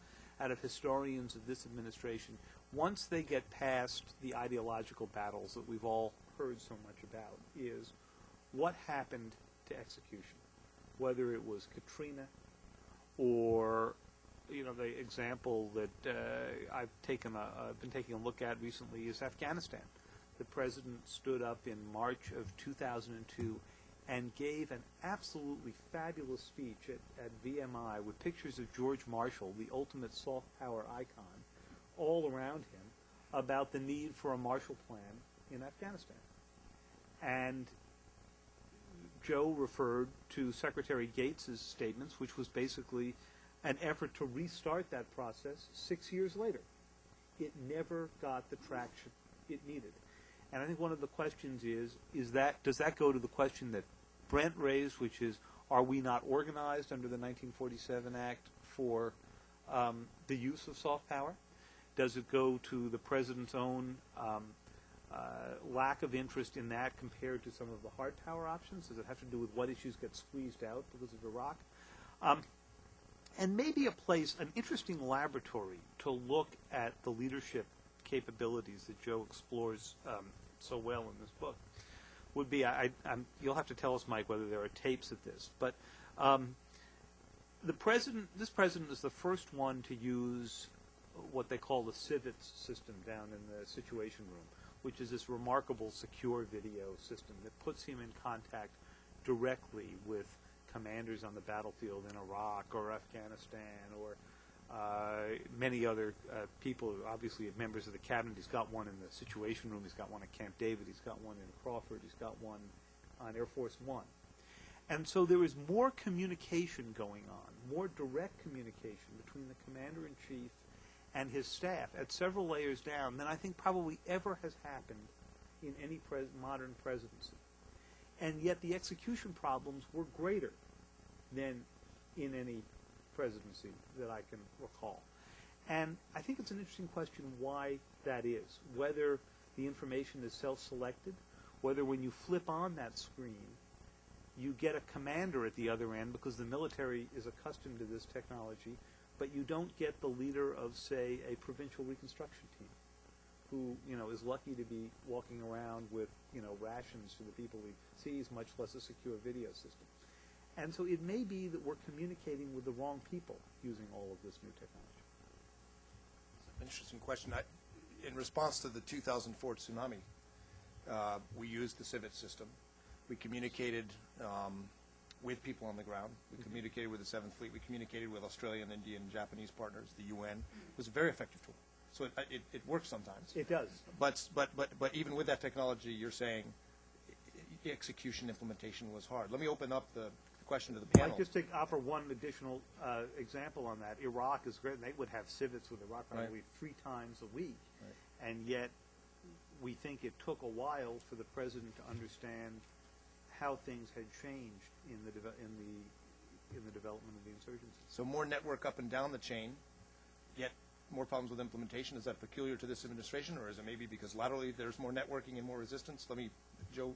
out of historians of this administration, once they get past the ideological battles that we've all heard so much about, is what happened to execution, whether it was Katrina or the example that I've been taking a look at recently is Afghanistan. The president stood up in March of 2002 and gave an absolutely fabulous speech at VMI with pictures of George Marshall, the ultimate soft power icon, all around him about the need for a Marshall Plan in Afghanistan. And Joe referred to Secretary Gates's statements, which was basically an effort to restart that process 6 years later. It never got the traction it needed. And I think one of the questions does that go to the question that Brent raised, which is, are we not organized under the 1947 Act for the use of soft power? Does it go to the president's own lack of interest in that compared to some of the hard power options? Does it have to do with what issues get squeezed out because of Iraq? And maybe an interesting laboratory to look at the leadership capabilities that Joe explores so well in this book would be, you'll have to tell us, Mike, whether there are tapes of this, but this president is the first one to use what they call the Civets system down in the Situation Room, which is this remarkable secure video system that puts him in contact directly with commanders on the battlefield in Iraq or Afghanistan or many other people, obviously members of the cabinet. He's got one in the Situation Room. He's got one at Camp David. He's got one in Crawford. He's got one on Air Force One. And so there is more communication going on, more direct communication between the commander-in-chief and his staff at several layers down than I think probably ever has happened in any modern presidency. And yet the execution problems were greater than in any presidency that I can recall. And I think it's an interesting question why that is, whether the information is self-selected, whether when you flip on that screen, you get a commander at the other end because the military is accustomed to this technology, but you don't get the leader of, say, a provincial reconstruction team who, is lucky to be walking around with, rations for the people he sees, much less a secure video system. And so it may be that we're communicating with the wrong people using all of this new technology.
Interesting question. In response to the 2004 tsunami, we used the CIVET system. We communicated with people on the ground. We communicated with the 7th Fleet. We communicated with Australian, Indian, Japanese partners, the UN. It was a very effective tool. So it works sometimes.
It does.
But even with that technology, you're saying execution, implementation was hard. Let me open up the question to the panel.
Just to offer one additional example on that, Iraq is great. They would have civets with Iraq probably 3 times a week, and yet we think it took a while for the president to understand how things had changed in the development of the insurgency.
So more network up and down the chain, yet more problems with implementation. Is that peculiar to this administration, or is it maybe because laterally there's more networking and more resistance? Let me, Joe,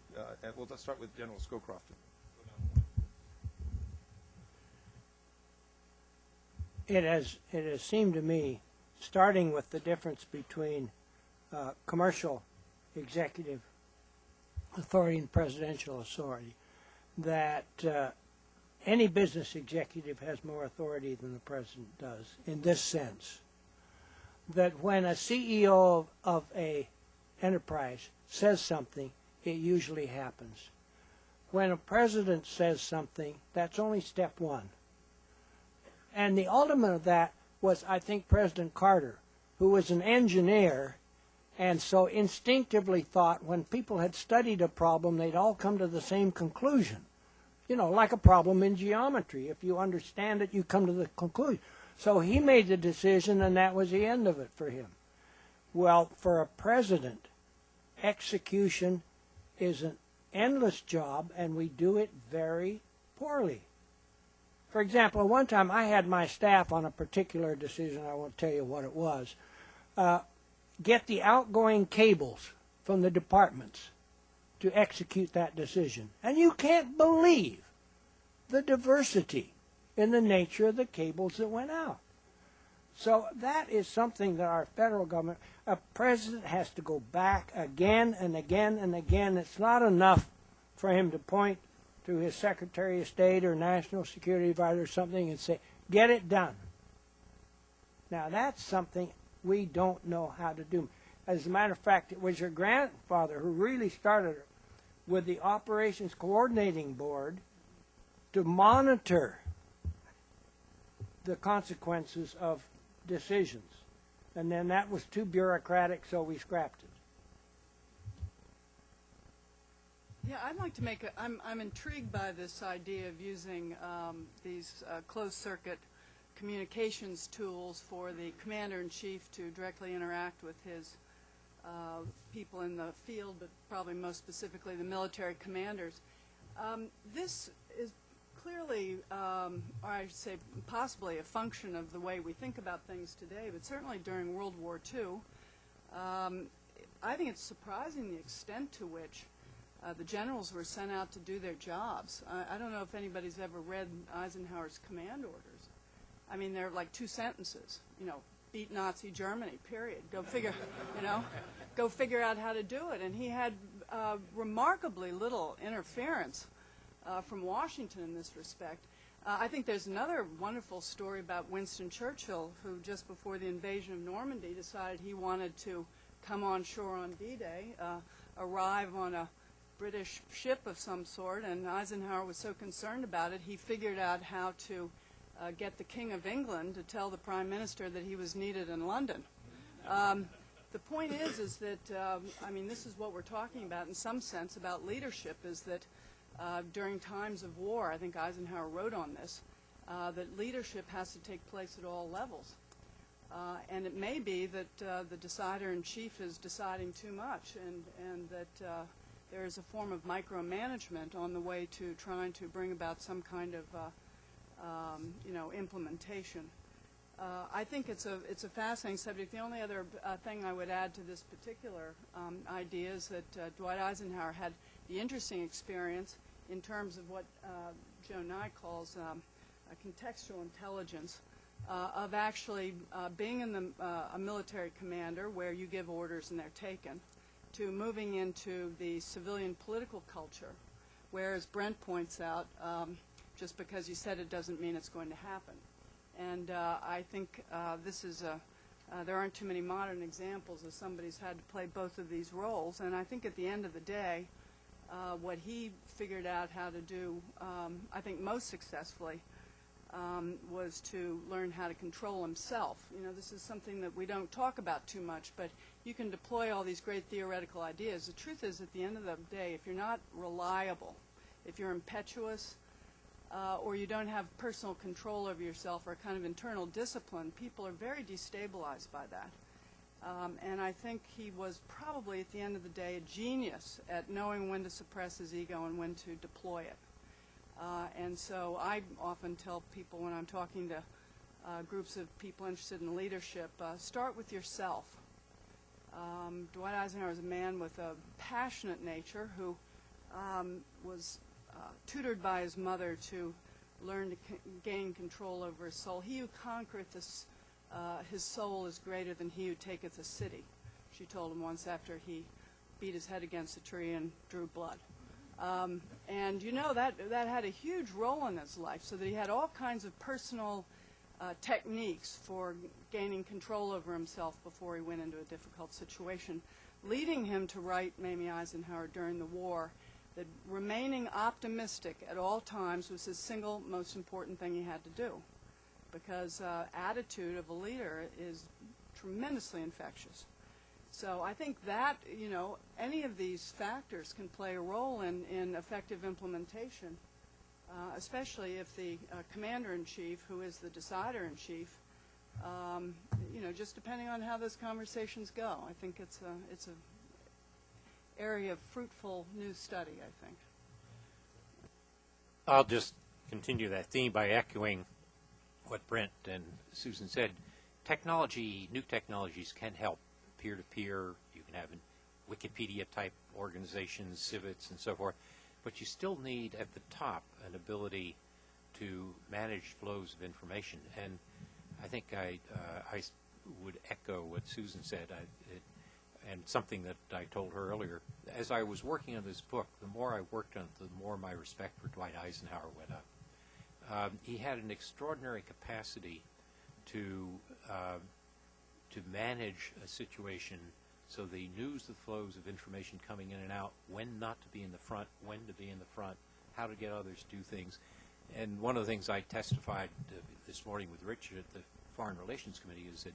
let's start with General Scowcroft.
It has seemed to me, starting with the difference between commercial executive authority and presidential authority, that any business executive has more authority than the president does, in this sense, that when a CEO of a enterprise says something, it usually happens. When a president says something, that's only step one. And the ultimate of that was, I think, President Carter, who was an engineer and so instinctively thought when people had studied a problem, they'd all come to the same conclusion. Like a problem in geometry. If you understand it, you come to the conclusion. So he made the decision, and that was the end of it for him. Well, for a president, execution is an endless job, and we do it very poorly. For example, one time I had my staff on a particular decision, I won't tell you what it was, get the outgoing cables from the departments to execute that decision. And you can't believe the diversity in the nature of the cables that went out. So that is something that our federal government, a president has to go back again and again and again. It's not enough for him to point to his Secretary of State or National Security Advisor or something and say, get it done. Now that's something we don't know how to do. As a matter of fact, it was your grandfather who really started with the Operations Coordinating Board to monitor the consequences of decisions. And then that was too bureaucratic, so we scrapped it.
Yeah, I'd like to make I'm intrigued by this idea of using these closed-circuit communications tools for the commander-in-chief to directly interact with his people in the field, but probably most specifically the military commanders. This is clearly, or I should say possibly, a function of the way we think about things today, but certainly during World War II. I think it's surprising the extent to which the generals were sent out to do their jobs. I don't know if anybody's ever read Eisenhower's command orders. I mean, they're like 2 sentences, beat Nazi Germany, period. Go figure, go figure out how to do it. And he had remarkably little interference from Washington in this respect. I think there's another wonderful story about Winston Churchill, who just before the invasion of Normandy decided he wanted to come on shore on D-Day, arrive on a British ship of some sort, and Eisenhower was so concerned about it, he figured out how to get the King of England to tell the Prime Minister that he was needed in London. The point is that, I mean, this is what we're talking about in some sense about leadership, is that during times of war, I think Eisenhower wrote on this, that leadership has to take place at all levels. And it may be that the decider-in-chief is deciding too much, and that there is a form of micromanagement on the way to trying to bring about some kind of implementation. I think it's a fascinating subject. The only other thing I would add to this particular idea is that Dwight Eisenhower had the interesting experience in terms of what Joe Nye calls a contextual intelligence of actually being in a military commander where you give orders and they're taken, to moving into the civilian political culture, where, as Brent points out, just because you said it doesn't mean it's going to happen. And I think this is there aren't too many modern examples of somebody's had to play both of these roles. And I think at the end of the day, what he figured out how to do, I think most successfully, was to learn how to control himself. You know, this is something that we don't talk about too much, but you can deploy all these great theoretical ideas. The truth is, at the end of the day, if you're not reliable, if you're impetuous, or you don't have personal control over yourself or kind of internal discipline, people are very destabilized by that. And I think he was probably, at the end of the day, a genius at knowing when to suppress his ego and when to deploy it. And so I often tell people when I'm talking to groups of people interested in leadership, start with yourself. Dwight Eisenhower is a man with a passionate nature who was tutored by his mother to learn to gain control over his soul. He who conquereth his soul is greater than he who taketh a city, she told him once after he beat his head against a tree and drew blood. And you know, that had a huge role in his life, so that he had all kinds of personal techniques for gaining control over himself before he went into a difficult situation, leading him to write Mamie Eisenhower during the war that remaining optimistic at all times was the single most important thing he had to do, because attitude of a leader is tremendously infectious. So I think that, you know, any of these factors can play a role in effective implementation, especially if the commander-in-chief, who is the decider-in-chief, you know, just depending on how those conversations go. I think it's a area of fruitful new study, I think.
I'll just continue that theme by echoing what Brent and Susan said. Technology, new technologies can help peer-to-peer. You can have Wikipedia-type organizations, civets, and so forth. But you still need, at the top, an ability to manage flows of information. And I think I would echo what Susan said. And something that I told her earlier. As I was working on this book, the more I worked on it, the more my respect for Dwight Eisenhower went up. He had an extraordinary capacity to manage a situation so that he knew the flows of information coming in and out, when not to be in the front, when to be in the front, how to get others to do things. And one of the things I testified this morning with Richard at the Foreign Relations Committee is that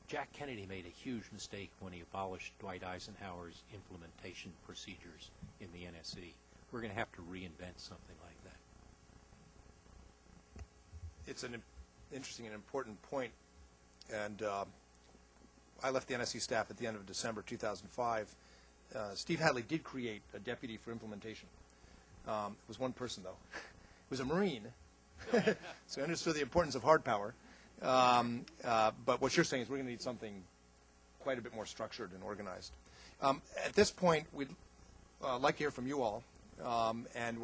Jack Kennedy made a huge mistake when he abolished Dwight Eisenhower's implementation procedures in the NSC. We're going to have to reinvent something like that.
It's an interesting and important point. And I left the NSC staff at the end of December 2005. Steve Hadley did create a deputy for implementation. It was one person, though. It was a Marine, so he understood the importance of hard power. But what you're saying is we're going to need something quite a bit more structured and organized. At this point, we'd like to hear from you all. And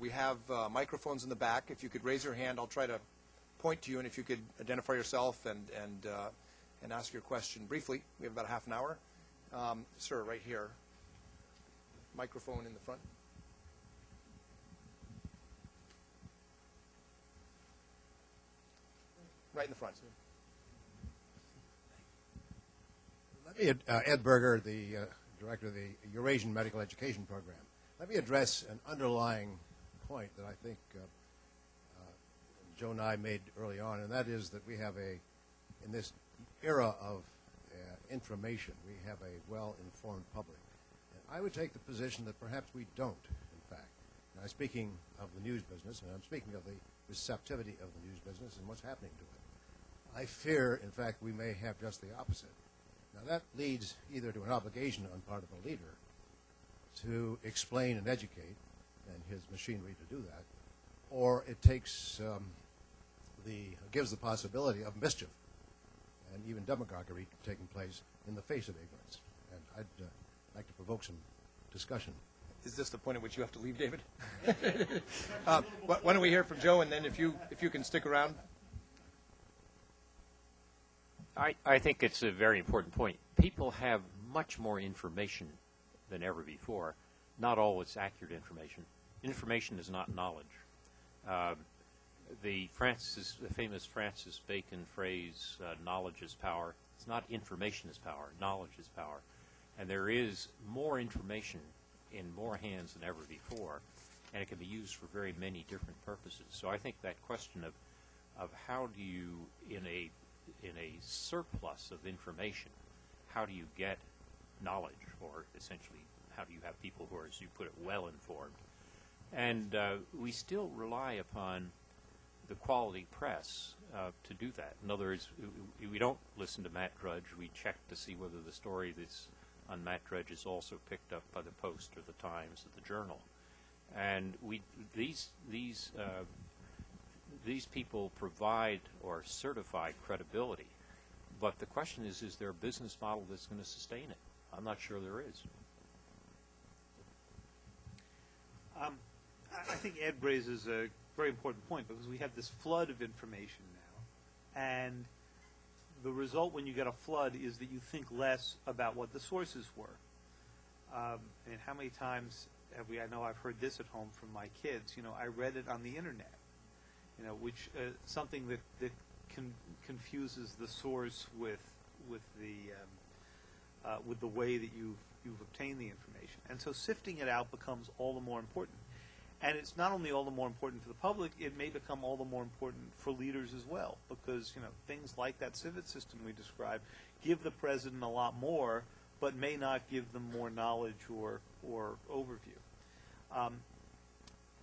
we have microphones in the back. If you could raise your hand, I'll try to point to you. And if you could identify yourself and ask your question briefly. We have about half an hour. Sir, right here. Microphone in the front. Right in the front.
Ed Berger, the director of the Eurasian Medical Education Program. Let me address an underlying point that I think Joe and I made early on, and that is that we have in this era of information, we have a well-informed public. And I would take the position that perhaps we don't, in fact. Now, I'm speaking of the news business, and I'm speaking of the receptivity of the news business and what's happening to it. I fear, in fact, we may have just the opposite. Now, that leads either to an obligation on part of a leader to explain and educate, and his machinery to do that, or it takes gives the possibility of mischief and even demagoguery taking place in the face of ignorance. And I'd like to provoke some discussion.
Is this the point at which you have to leave, David? Why don't we hear from Joe, and then if you can stick around.
I think it's a very important point. People have much more information than ever before. Not all is accurate information. Information is not knowledge. The famous Francis Bacon phrase, knowledge is power. It's not information is power. Knowledge is power. And there is more information in more hands than ever before, and it can be used for very many different purposes. So I think that question of how do you, in a surplus of information, how do you get knowledge, or essentially how do you have people who are, as you put it, well informed? And we still rely upon the quality press to do that. In other words, we don't listen to Matt Drudge. We check to see whether the story that's on Matt Drudge is also picked up by the Post or the Times or the Journal. And these people provide or certify credibility. But the question is there a business model that's going to sustain it? I'm not sure there is.
I think Ed raises a very important point, because we have this flood of information now, and the result when you get a flood is that you think less about what the sources were. And how many times have we? I know I've heard this at home from my kids. I read it on the internet. Which something that confuses the source with the way that you've obtained the information, and so sifting it out becomes all the more important. And it's not only all the more important for the public; it may become all the more important for leaders as well, because things like that civet system we described give the president a lot more, but may not give them more knowledge or overview.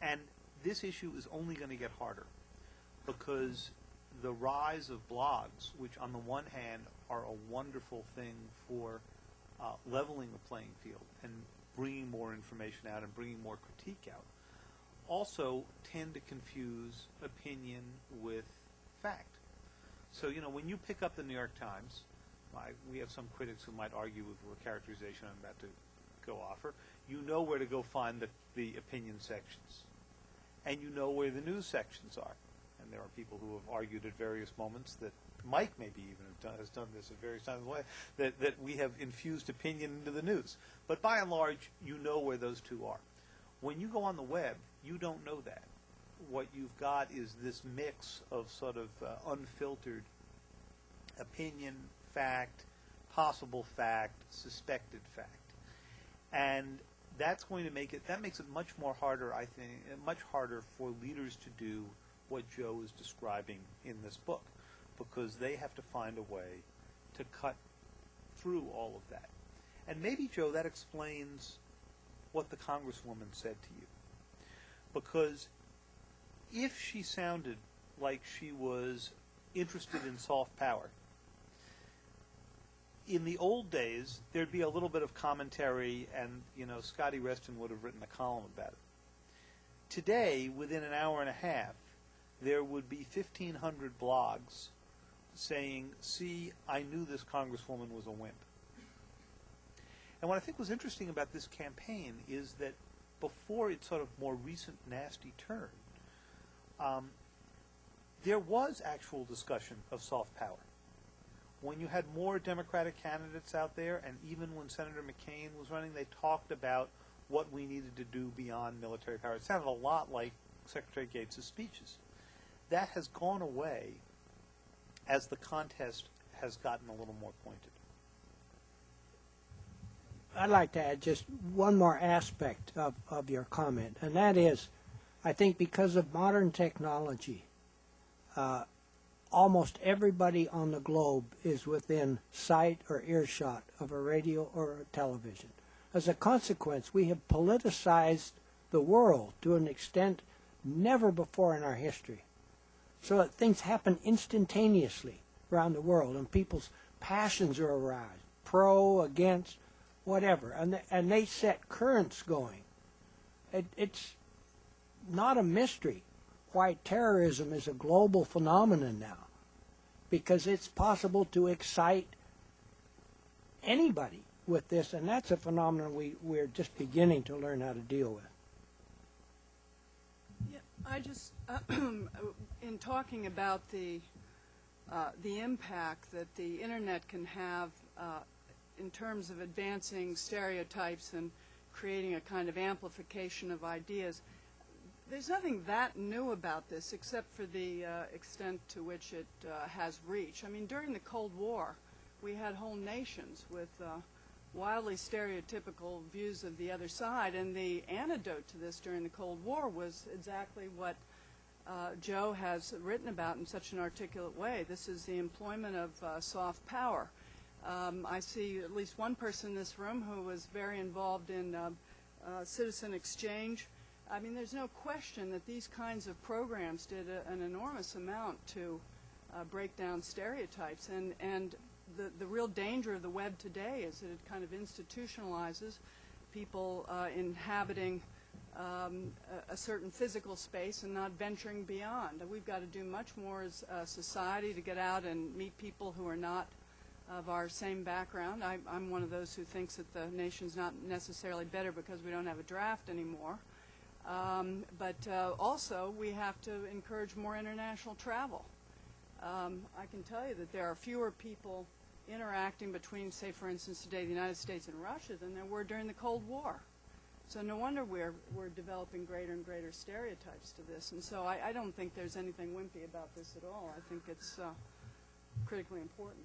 And this issue is only going to get harder, because the rise of blogs, which on the one hand are a wonderful thing for leveling the playing field and bringing more information out and bringing more critique out, also tend to confuse opinion with fact. So, when you pick up the New York Times, we have some critics who might argue with the characterization I'm about to go offer. You know where to go find the opinion sections, and you know where the news sections are. And there are people who have argued at various moments that Mike maybe even has done this at various times, that we have infused opinion into the news. But by and large, you know where those two are. When you go on the web, you don't know that. What you've got is this mix of sort of unfiltered opinion, fact, possible fact, suspected fact. And that's going to make it much more harder, I think, much harder for leaders to do what Joe is describing in this book, because they have to find a way to cut through all of that. And maybe, Joe, that explains what the Congresswoman said to you. Because if she sounded like she was interested in soft power, in the old days, there'd be a little bit of commentary, and, Scotty Reston would have written a column about it. Today, within an hour and a half, there would be 1,500 blogs saying, see, I knew this Congresswoman was a wimp. And what I think was interesting about this campaign is that before its sort of more recent nasty turn, there was actual discussion of soft power. When you had more Democratic candidates out there, and even when Senator McCain was running, they talked about what we needed to do beyond military power. It sounded a lot like Secretary Gates' speeches. That has gone away as the contest has gotten a little more pointed.
I'd like to add just one more aspect of your comment, and that is, I think because of modern technology, almost everybody on the globe is within sight or earshot of a radio or a television. As a consequence, we have politicized the world to an extent never before in our history. So that things happen instantaneously around the world, and people's passions are aroused, pro, against, whatever, and they set currents going. It's not a mystery why terrorism is a global phenomenon now, because it's possible to excite anybody with this, and that's a phenomenon we're just beginning to learn how to deal with.
Yeah, I just, in talking about the impact that the internet can have in terms of advancing stereotypes and creating a kind of amplification of ideas, there's nothing that new about this except for the extent to which it has reach. I mean, during the Cold War, we had whole nations with wildly stereotypical views of the other side, and the antidote to this during the Cold War was exactly what Joe has written about in such an articulate way. This is the employment of soft power. I see at least one person in this room who was very involved in citizen exchange. I mean, there's no question that these kinds of programs did an enormous amount to break down stereotypes. And the real danger of the web today is that it kind of institutionalizes people inhabiting a certain physical space and not venturing beyond. We've got to do much more as a society to get out and meet people who are not of our same background. I'm one of those who thinks that the nation's not necessarily better because we don't have a draft anymore. But also, we have to encourage more international travel. I can tell you that there are fewer people interacting between, say, for instance, today, the United States and Russia than there were during the Cold War. So no wonder we're developing greater and greater stereotypes to this. And so I don't think there's anything wimpy about this at all. I think it's critically important.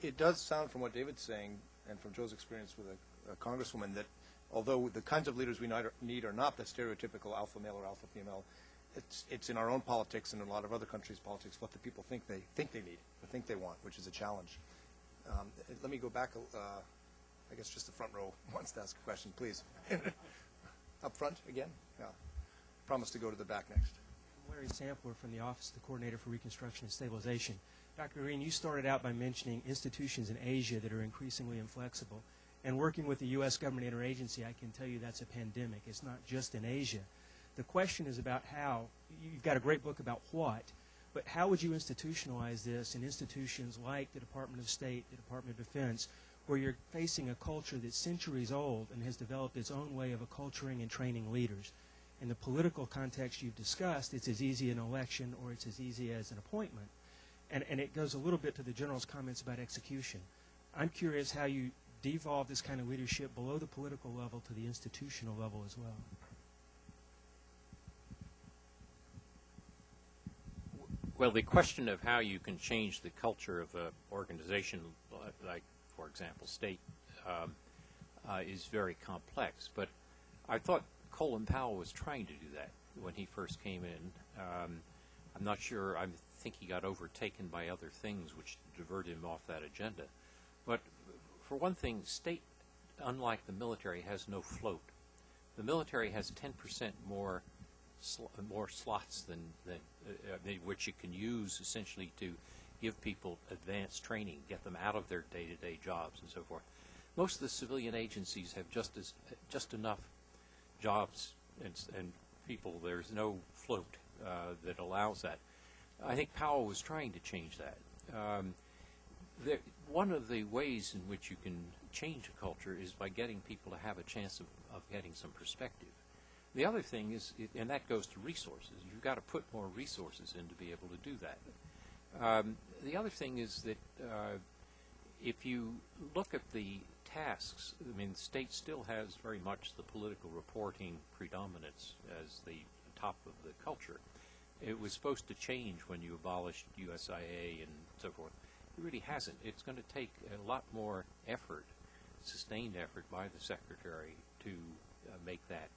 It does sound from what David's saying and from Joe's experience with a congresswoman that although the kinds of leaders we need are not the stereotypical alpha male or alpha female, it's in our own politics and in a lot of other countries' politics what the people think they need or think they want, which is a challenge. Let me go back, I guess just the front row wants to ask a question, please. Up front again? Yeah. Promise to go to the back next.
I'm Larry Sampler from the Office of the Coordinator for Reconstruction and Stabilization. Dr. Green, you started out by mentioning institutions in Asia that are increasingly inflexible. And working with the U.S. government interagency, I can tell you that's a pandemic. It's not just in Asia. The question is about how. You've got a great book about what, but how would you institutionalize this in institutions like the Department of State, the Department of Defense, where you're facing a culture that's centuries old and has developed its own way of acculturing and training leaders? In the political context you've discussed, it's as easy an election or it's as easy as an appointment. And it goes a little bit to the General's comments about execution. I'm curious how you devolve this kind of leadership below the political level to the institutional level as well.
Well, the question of how you can change the culture of an organization, like, for example, state, is very complex. But I thought Colin Powell was trying to do that when he first came in. I'm not sure. I think he got overtaken by other things which diverted him off that agenda. But for one thing, state, unlike the military, has no float. The military has 10% more slots than which you can use essentially to give people advanced training, get them out of their day-to-day jobs and so forth. Most of the civilian agencies have just enough jobs and people. There's no float that allows that. I think Powell was trying to change that. One of the ways in which you can change a culture is by getting people to have a chance of getting some perspective. The other thing is, and that goes to resources, you've got to put more resources in to be able to do that. The other thing is that if you look at the tasks, I mean, the state still has very much the political reporting predominance as the top of the culture. It was supposed to change when you abolished USIA and so forth. It really hasn't. It's going to take a lot more effort, sustained effort by the Secretary to make that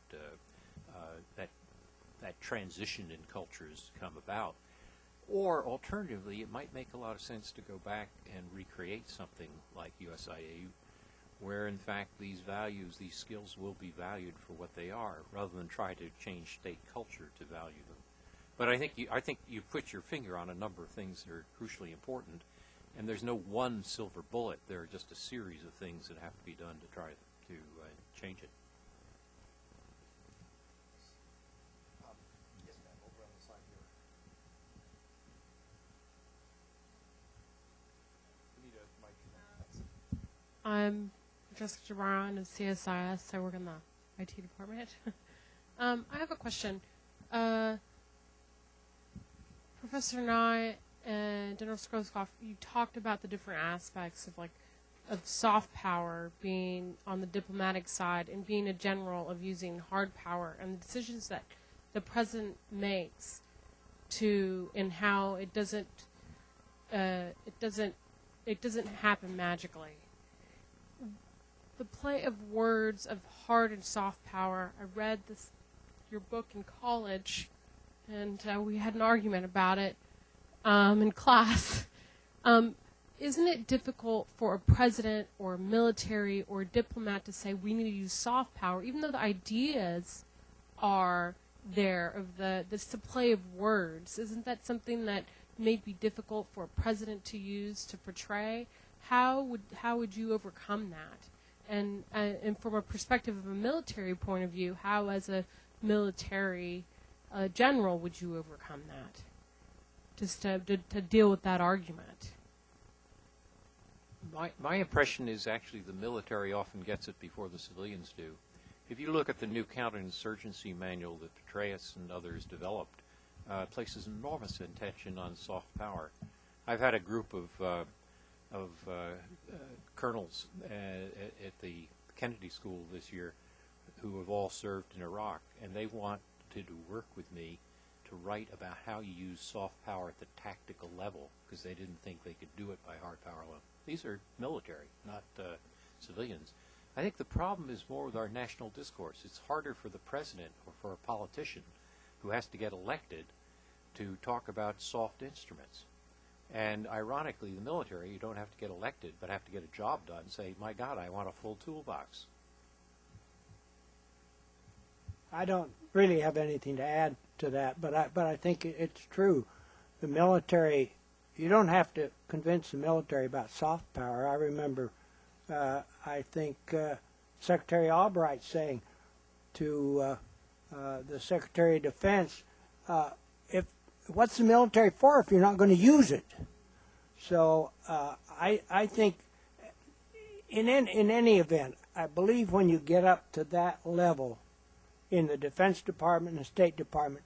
that transition in cultures come about. Or alternatively, it might make a lot of sense to go back and recreate something like USIA, where in fact these values, these skills will be valued for what they are, rather than try to change state culture to value them. But I think you put your finger on a number of things that are crucially important, and there's no one silver bullet. There are just a series of things that have to be done to try to change it.
Yes, ma'am, over on the side here. We need a mic.
I'm Jessica Jabron of CSIS. I work in the IT department. I have a question. Professor Nye and General Skroskov, you talked about the different aspects of soft power being on the diplomatic side and being a general of using hard power and the decisions that the president makes and how it doesn't happen magically. The play of words of hard and soft power. I read your book in college, and we had an argument about it in class. Isn't it difficult for a president or a military or a diplomat to say we need to use soft power, even though the ideas are there of this play of words? Isn't that something that may be difficult for a president to use to portray? How would you overcome that? And from a perspective of a military point of view, how as a military general would you overcome that? Just to deal with that argument.
My impression is actually the military often gets it before the civilians do. If you look at the new counterinsurgency manual that Petraeus and others developed, places enormous attention on soft power. I've had a group of colonels at the Kennedy School this year who have all served in Iraq, and they wanted to work with me to write about how you use soft power at the tactical level because they didn't think they could do it by hard power level. These are military, not civilians. I think the problem is more with our national discourse. It's harder for the president or for a politician who has to get elected to talk about soft instruments. And ironically, the military, you don't have to get elected, but have to get a job done and say, my God, I want a full toolbox.
I don't really have anything to add to that, but I think it's true. The military, you don't have to convince the military about soft power. I remember, I think, Secretary Albright saying to the Secretary of Defense, what's the military for if you're not going to use it? So I think in any event, I believe when you get up to that level in the Defense Department and the State Department,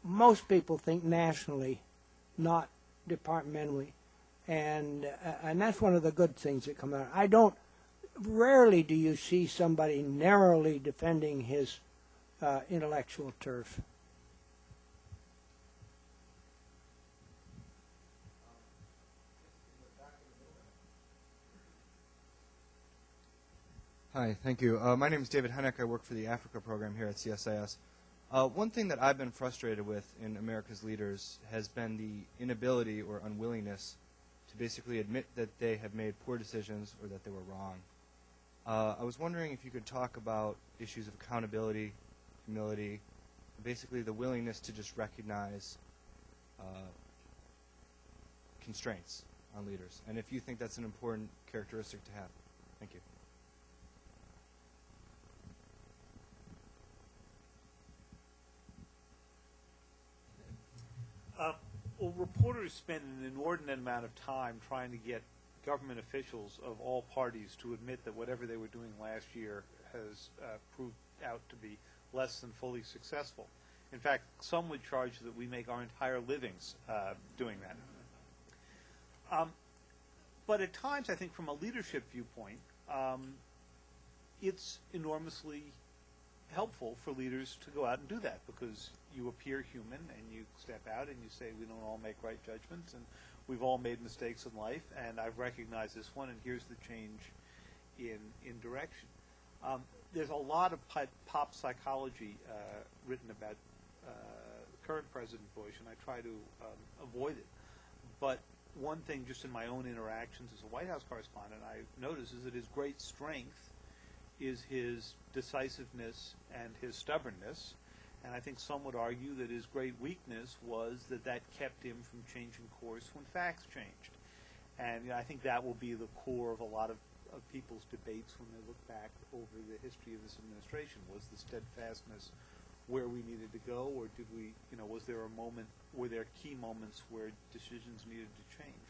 most people think nationally, not departmentally, and that's one of the good things that come out. Rarely do you see somebody narrowly defending his intellectual turf.
Hi, thank you. My name is David Hennick. I work for the Africa program here at CSIS. One thing that I've been frustrated with in America's leaders has been the inability or unwillingness to basically admit that they have made poor decisions or that they were wrong. I was wondering if you could talk about issues of accountability, humility, basically the willingness to just recognize constraints on leaders, and if you think that's an important characteristic to have. Thank you.
Well, reporters spend an inordinate amount of time trying to get government officials of all parties to admit that whatever they were doing last year has proved out to be less than fully successful. In fact, some would charge that we make our entire livings doing that. But at times, I think from a leadership viewpoint, it's enormously helpful for leaders to go out and do that because you appear human and you step out and you say we don't all make right judgments and we've all made mistakes in life and I've recognized this one and here's the change in direction. There's a lot of pop psychology written about current President Bush, and I try to avoid it. But one thing just in my own interactions as a White House correspondent I notice is that his great strength is his decisiveness and his stubbornness. And I think some would argue that his great weakness was that kept him from changing course when facts changed. And I think that will be the core of a lot of people's debates when they look back over the history of this administration. Was the steadfastness where we needed to go, or were there key moments where decisions needed to change?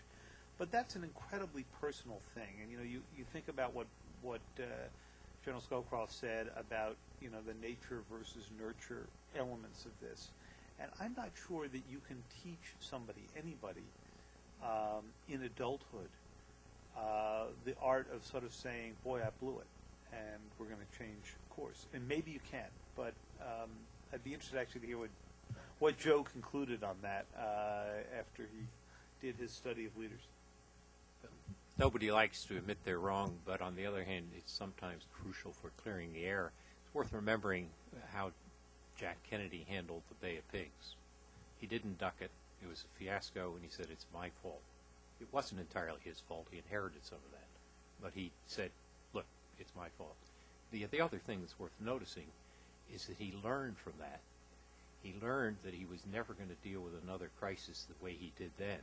But that's an incredibly personal thing. And, you think about what General Scowcroft said about, the nature versus nurture elements of this. And I'm not sure that you can teach anybody, in adulthood, the art of sort of saying, boy, I blew it, and we're going to change course. And maybe you can, but I'd be interested actually to hear what Joe concluded on that after he did his study of leaders.
Nobody likes to admit they're wrong, but on the other hand, it's sometimes crucial for clearing the air. It's worth remembering how Jack Kennedy handled the Bay of Pigs. He didn't duck it. It was a fiasco, and he said, it's my fault. It wasn't entirely his fault. He inherited some of that. But he said, look, it's my fault. The other thing that's worth noticing is that he learned from that. He learned that he was never going to deal with another crisis the way he did then,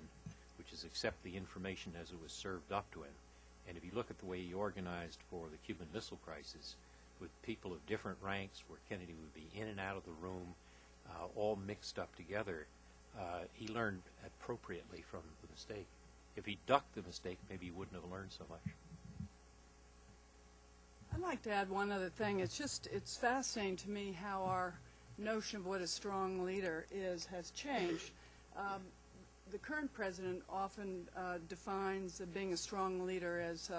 which is accept the information as it was served up to him. And if you look at the way he organized for the Cuban Missile Crisis, with people of different ranks, where Kennedy would be in and out of the room, all mixed up together, he learned appropriately from the mistake. If he ducked the mistake, maybe he wouldn't have learned so much.
I'd like to add one other thing. It's fascinating to me how our notion of what a strong leader has changed. The current president often defines being a strong leader as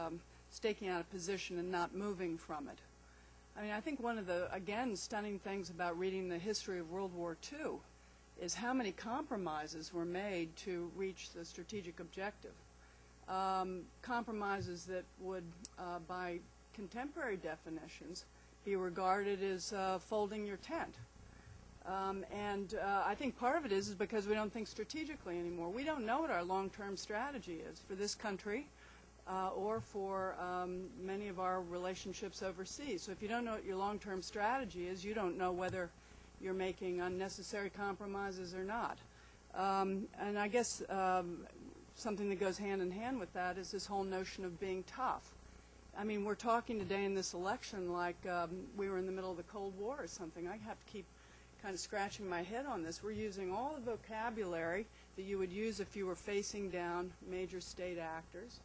staking out a position and not moving from it. I mean, I think one of the, again, stunning things about reading the history of World War II is how many compromises were made to reach the strategic objective. Compromises that would, by contemporary definitions, be regarded as folding your tent. I think part of it is because we don't think strategically anymore. We don't know what our long-term strategy is for this country or for many of our relationships overseas. So if you don't know what your long-term strategy is, you don't know whether you're making unnecessary compromises or not. And I guess something that goes hand in hand with that is this whole notion of being tough. I mean, we're talking today in this election like we were in the middle of the Cold War or something. I have to keep kind of scratching my head on this. We're using all the vocabulary that you would use if you were facing down major state actors,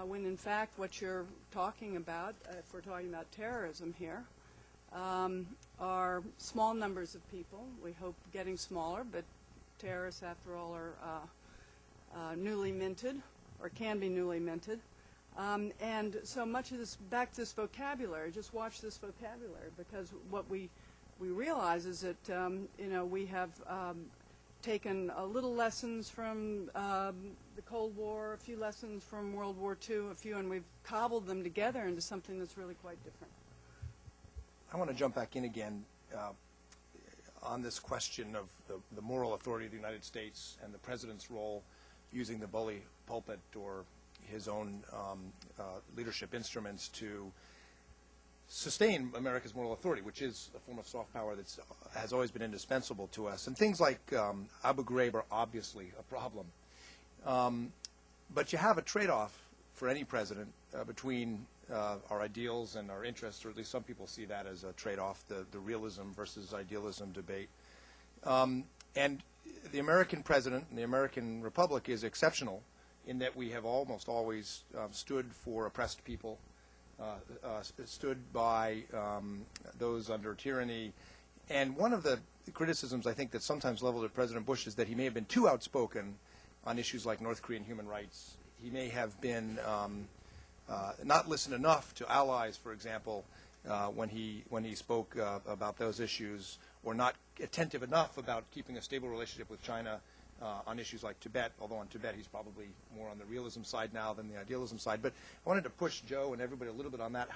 when in fact what you're talking about, if we're talking about terrorism here, are small numbers of people. We hope getting smaller, but terrorists, after all, are newly minted or can be newly minted. And so much of this, back to this vocabulary, just watch this vocabulary, because what we realize is that, we have taken a little lessons from the Cold War, a few lessons from World War II, and we've cobbled them together into something that's really quite different.
I want to jump back in again on this question of the moral authority of the United States and the president's role using the bully pulpit or his own leadership instruments to sustain America's moral authority, which is a form of soft power that has always been indispensable to us. And things like Abu Ghraib are obviously a problem. But you have a trade-off for any president between our ideals and our interests, or at least some people see that as a trade-off, the realism versus idealism debate. And the American president and the American Republic is exceptional in that we have almost always stood for oppressed people, stood by those under tyranny. And one of the criticisms I think that's sometimes leveled at President Bush is that he may have been too outspoken on issues like North Korean human rights. He may have been not listened enough to allies, for example, when he spoke about those issues, or not attentive enough about keeping a stable relationship with China on issues like Tibet, although on Tibet he's probably more on the realism side now than the idealism side. But I wanted to push Joe and everybody a little bit on that.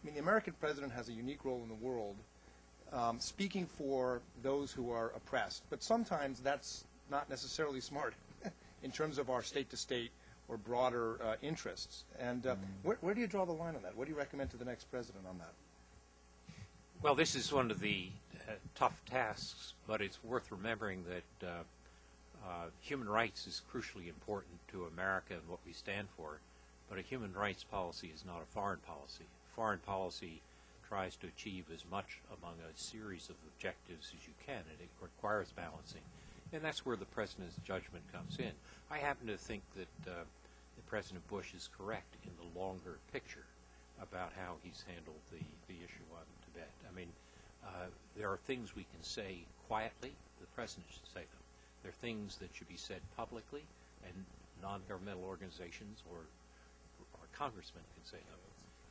The American president has a unique role in the world, speaking for those who are oppressed, but sometimes that's not necessarily smart in terms of our state-to-state or broader interests. And where do you draw the line on that? What do you recommend to the next president on that?
Well, this is one of the tough tasks, but it's worth remembering that human rights is crucially important to America and what we stand for, but a human rights policy is not a foreign policy. Foreign policy tries to achieve as much among a series of objectives as you can, and it requires balancing. And that's where the president's judgment comes in. I happen to think that President Bush is correct in the longer picture about how he's handled the issue on Tibet. I mean, there are things we can say quietly. The President should say them. There are things that should be said publicly, and non-governmental organizations or congressmen can say them.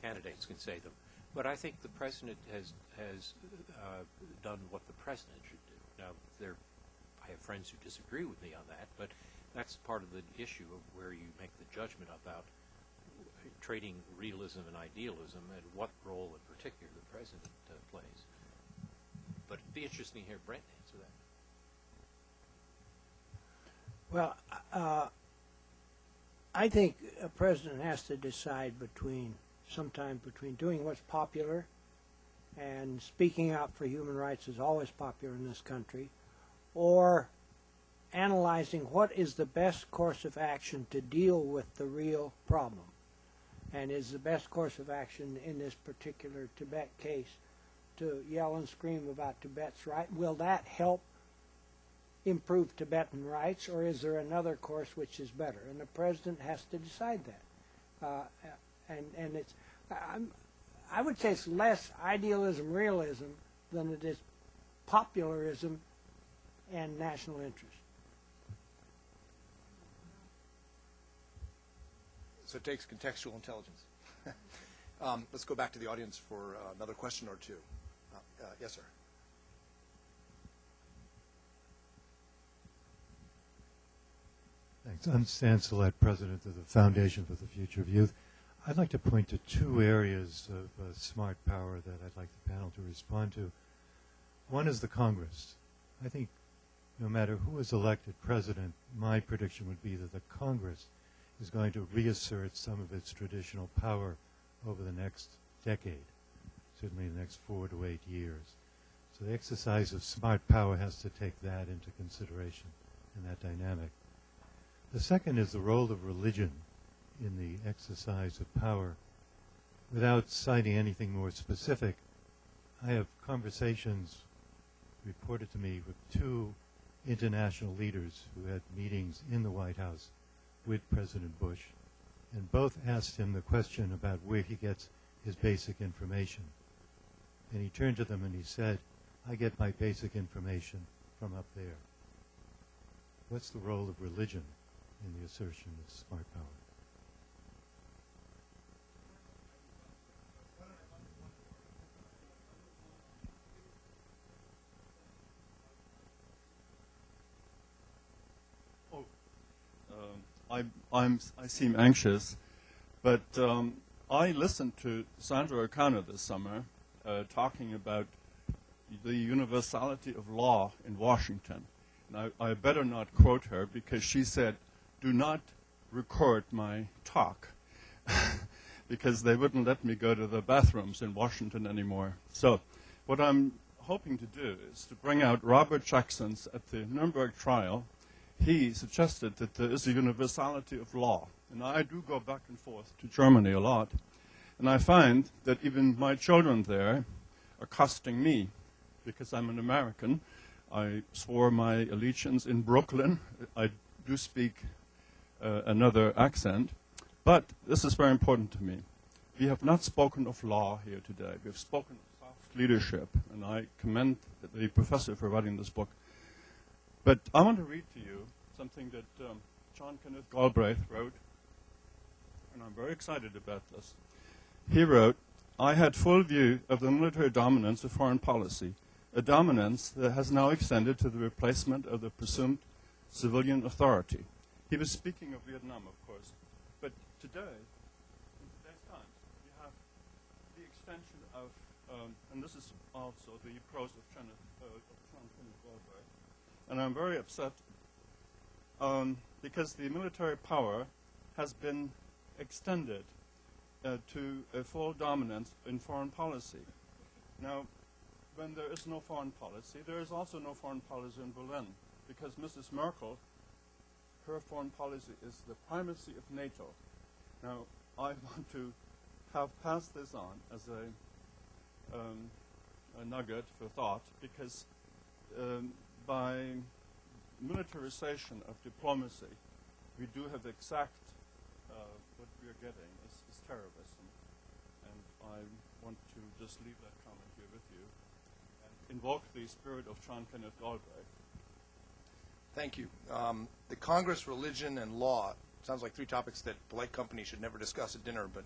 Candidates can say them. But I think the President has done what the President should do. Now, I have friends who disagree with me on that, but that's part of the issue of where you make the judgment about trading realism and idealism and what role in particular the President plays. But it'd be interesting to hear Brent answer that.
Well, I think a president has to decide sometimes between doing what's popular, and speaking out for human rights is always popular in this country, or analyzing what is the best course of action to deal with the real problem. And is the best course of action in this particular Tibet case to yell and scream about Tibet's right? Will that help improve Tibetan rights, or is there another course which is better? And the president has to decide that. And it's, I would say it's less idealism, realism than it is popularism and national interest.
So it takes contextual intelligence. Let's go back to the audience for another question or two. Yes, sir.
Thanks. I'm Stan Salette, president of the Foundation for the Future of Youth. I'd like to point to two areas of smart power that I'd like the panel to respond to. One is the Congress. I think no matter who is elected president, my prediction would be that the Congress is going to reassert some of its traditional power over the next decade, certainly the next 4 to 8 years. So the exercise of smart power has to take that into consideration in that dynamic. The second is the role of religion in the exercise of power. Without citing anything more specific, I have conversations reported to me with 2 international leaders who had meetings in the White House with President Bush, and both asked him the question about where he gets his basic information. And he turned to them and he said, "I get my basic information from up there." What's the role of religion in the assertion of smart power?
I seem anxious, but I listened to Sandra O'Connor this summer talking about the universality of law in Washington. And I better not quote her because she said, "Do not record my talk," because they wouldn't let me go to the bathrooms in Washington anymore. So what I'm hoping to do is to bring out Robert Jackson's at the Nuremberg trial. He suggested that there is a universality of law. And I do go back and forth to Germany a lot. And I find that even my children there are accosting me because I'm an American. I swore my allegiance in Brooklyn. I do speak another accent. But this is very important to me. We have not spoken of law here today. We have spoken of soft leadership. And I commend the professor for writing this book. But I want to read to you something that John Kenneth Galbraith wrote, and I'm very excited about this. He wrote, "I had full view of the military dominance of foreign policy, a dominance that has now extended to the replacement of the presumed civilian authority." He was speaking of Vietnam, of course. But today, in today's times, we have the extension of, and this is also the prose of John Kenneth Galbraith. And I'm very upset because the military power has been extended to a full dominance in foreign policy. Now, when there is no foreign policy, there is also no foreign policy in Berlin, because Mrs. Merkel, her foreign policy is the primacy of NATO. Now, I want to have passed this on as a nugget for thought, because by militarization of diplomacy, we do have exact what we are getting is terrorism. And I want to just leave that comment here with you and invoke the spirit of John Kenneth Galbraith.
Thank you. The Congress, religion, and law. Sounds like three topics that polite company should never discuss at dinner, but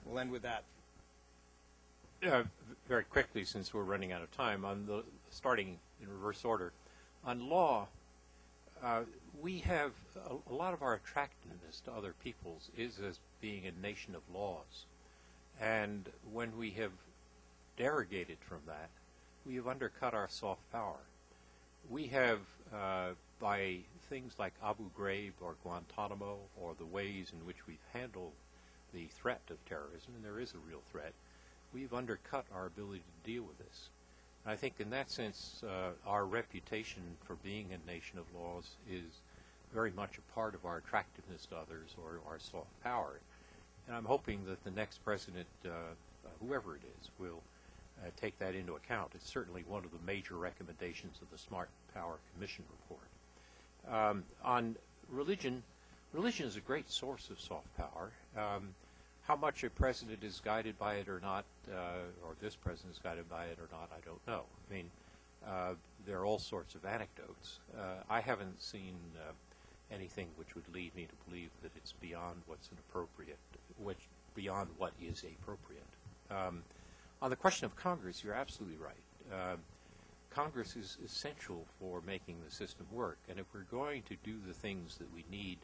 we'll end with that.
Very quickly, since we're running out of time, starting in reverse order, on law, we have a lot of our attractiveness to other peoples is as being a nation of laws. And when we have derogated from that, we have undercut our soft power. We have, by things like Abu Ghraib or Guantanamo or the ways in which we've handled the threat of terrorism, and there is a real threat, we've undercut our ability to deal with this. I think in that sense, our reputation for being a nation of laws is very much a part of our attractiveness to others or our soft power. And I'm hoping that the next president, whoever it is, will take that into account. It's certainly one of the major recommendations of the Smart Power Commission report. On religion, religion is a great source of soft power. How much a president is guided by it or not, or this president is guided by it or not, I don't know. I mean, there are all sorts of anecdotes. I haven't seen anything which would lead me to believe that it's beyond what's inappropriate, beyond what is appropriate. On the question of Congress, you're absolutely right. Congress is essential for making the system work, and if we're going to do the things that we need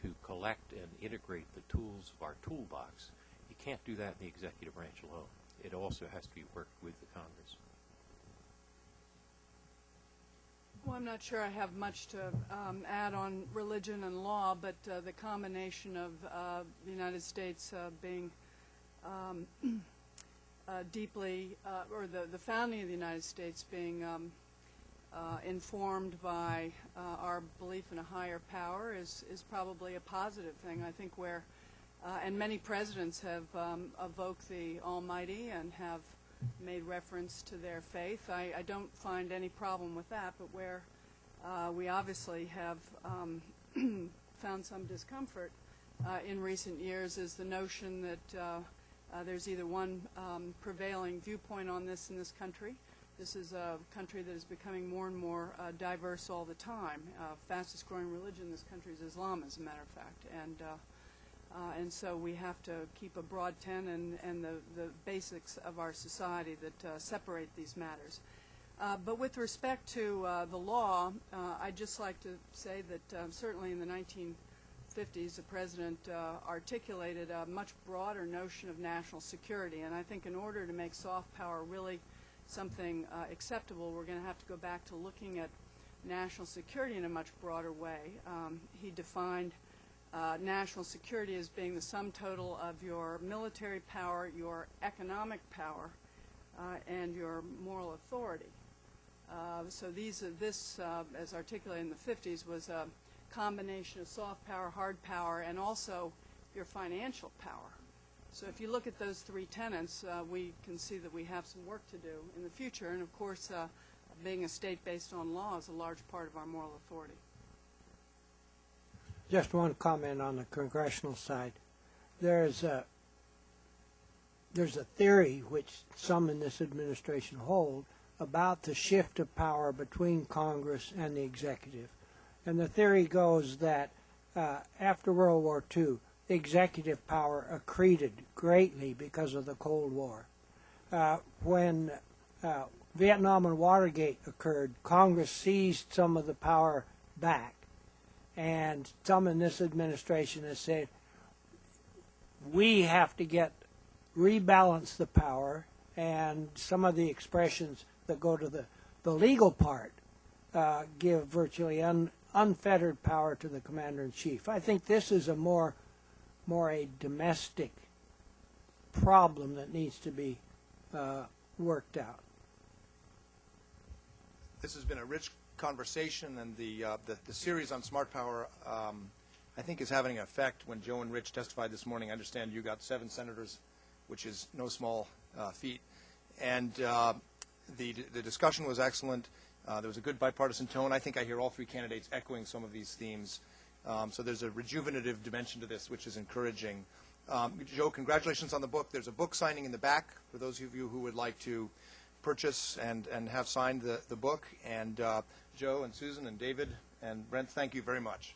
to collect and integrate the tools of our toolbox, you can't do that in the executive branch alone. It also has to be worked with the Congress.
Well, I'm not sure I have much to add on religion and law, but the combination of the United States being deeply, or the founding of the United States being informed by our belief in a higher power is probably a positive thing. I think where, and many presidents have evoked the Almighty and have made reference to their faith. I don't find any problem with that, but where we obviously have found some discomfort in recent years is the notion that there's either one prevailing viewpoint on this in this country. This is a country that is becoming more and more diverse all the time. Fastest growing religion in this country is Islam, as a matter of fact. And so we have to keep a broad tent and the basics of our society that separate these matters. But with respect to the law, I'd just like to say that certainly in the 1950s, the president articulated a much broader notion of national security. And I think in order to make soft power really something acceptable, we're going to have to go back to looking at national security in a much broader way. He defined national security as being the sum total of your military power, your economic power, and your moral authority. So this, as articulated in the 50s, was a combination of soft power, hard power, and also your financial power. So if you look at those three tenets, we can see that we have some work to do in the future. And, of course, being a state based on law is a large part of our moral authority.
Just one comment on the congressional side. There's a theory which some in this administration hold about the shift of power between Congress and the executive. And the theory goes that after World War II, the executive power accreted greatly because of the Cold War. When Vietnam and Watergate occurred, Congress seized some of the power back. And some in this administration has said, we have to rebalance the power, and some of the expressions that go to the legal part give virtually unfettered power to the commander-in-chief. I think this is a more a domestic problem that needs to be worked out.
This has been a rich conversation, and the series on smart power, I think, is having an effect. When Joe and Rich testified this morning, I understand you got 7 senators, which is no small feat. And the discussion was excellent. There was a good bipartisan tone. I think I hear all 3 candidates echoing some of these themes. So there's a rejuvenative dimension to this, which is encouraging. Joe, congratulations on the book. There's a book signing in the back for those of you who would like to purchase and have signed the book. And Joe and Susan and David and Brent, thank you very much.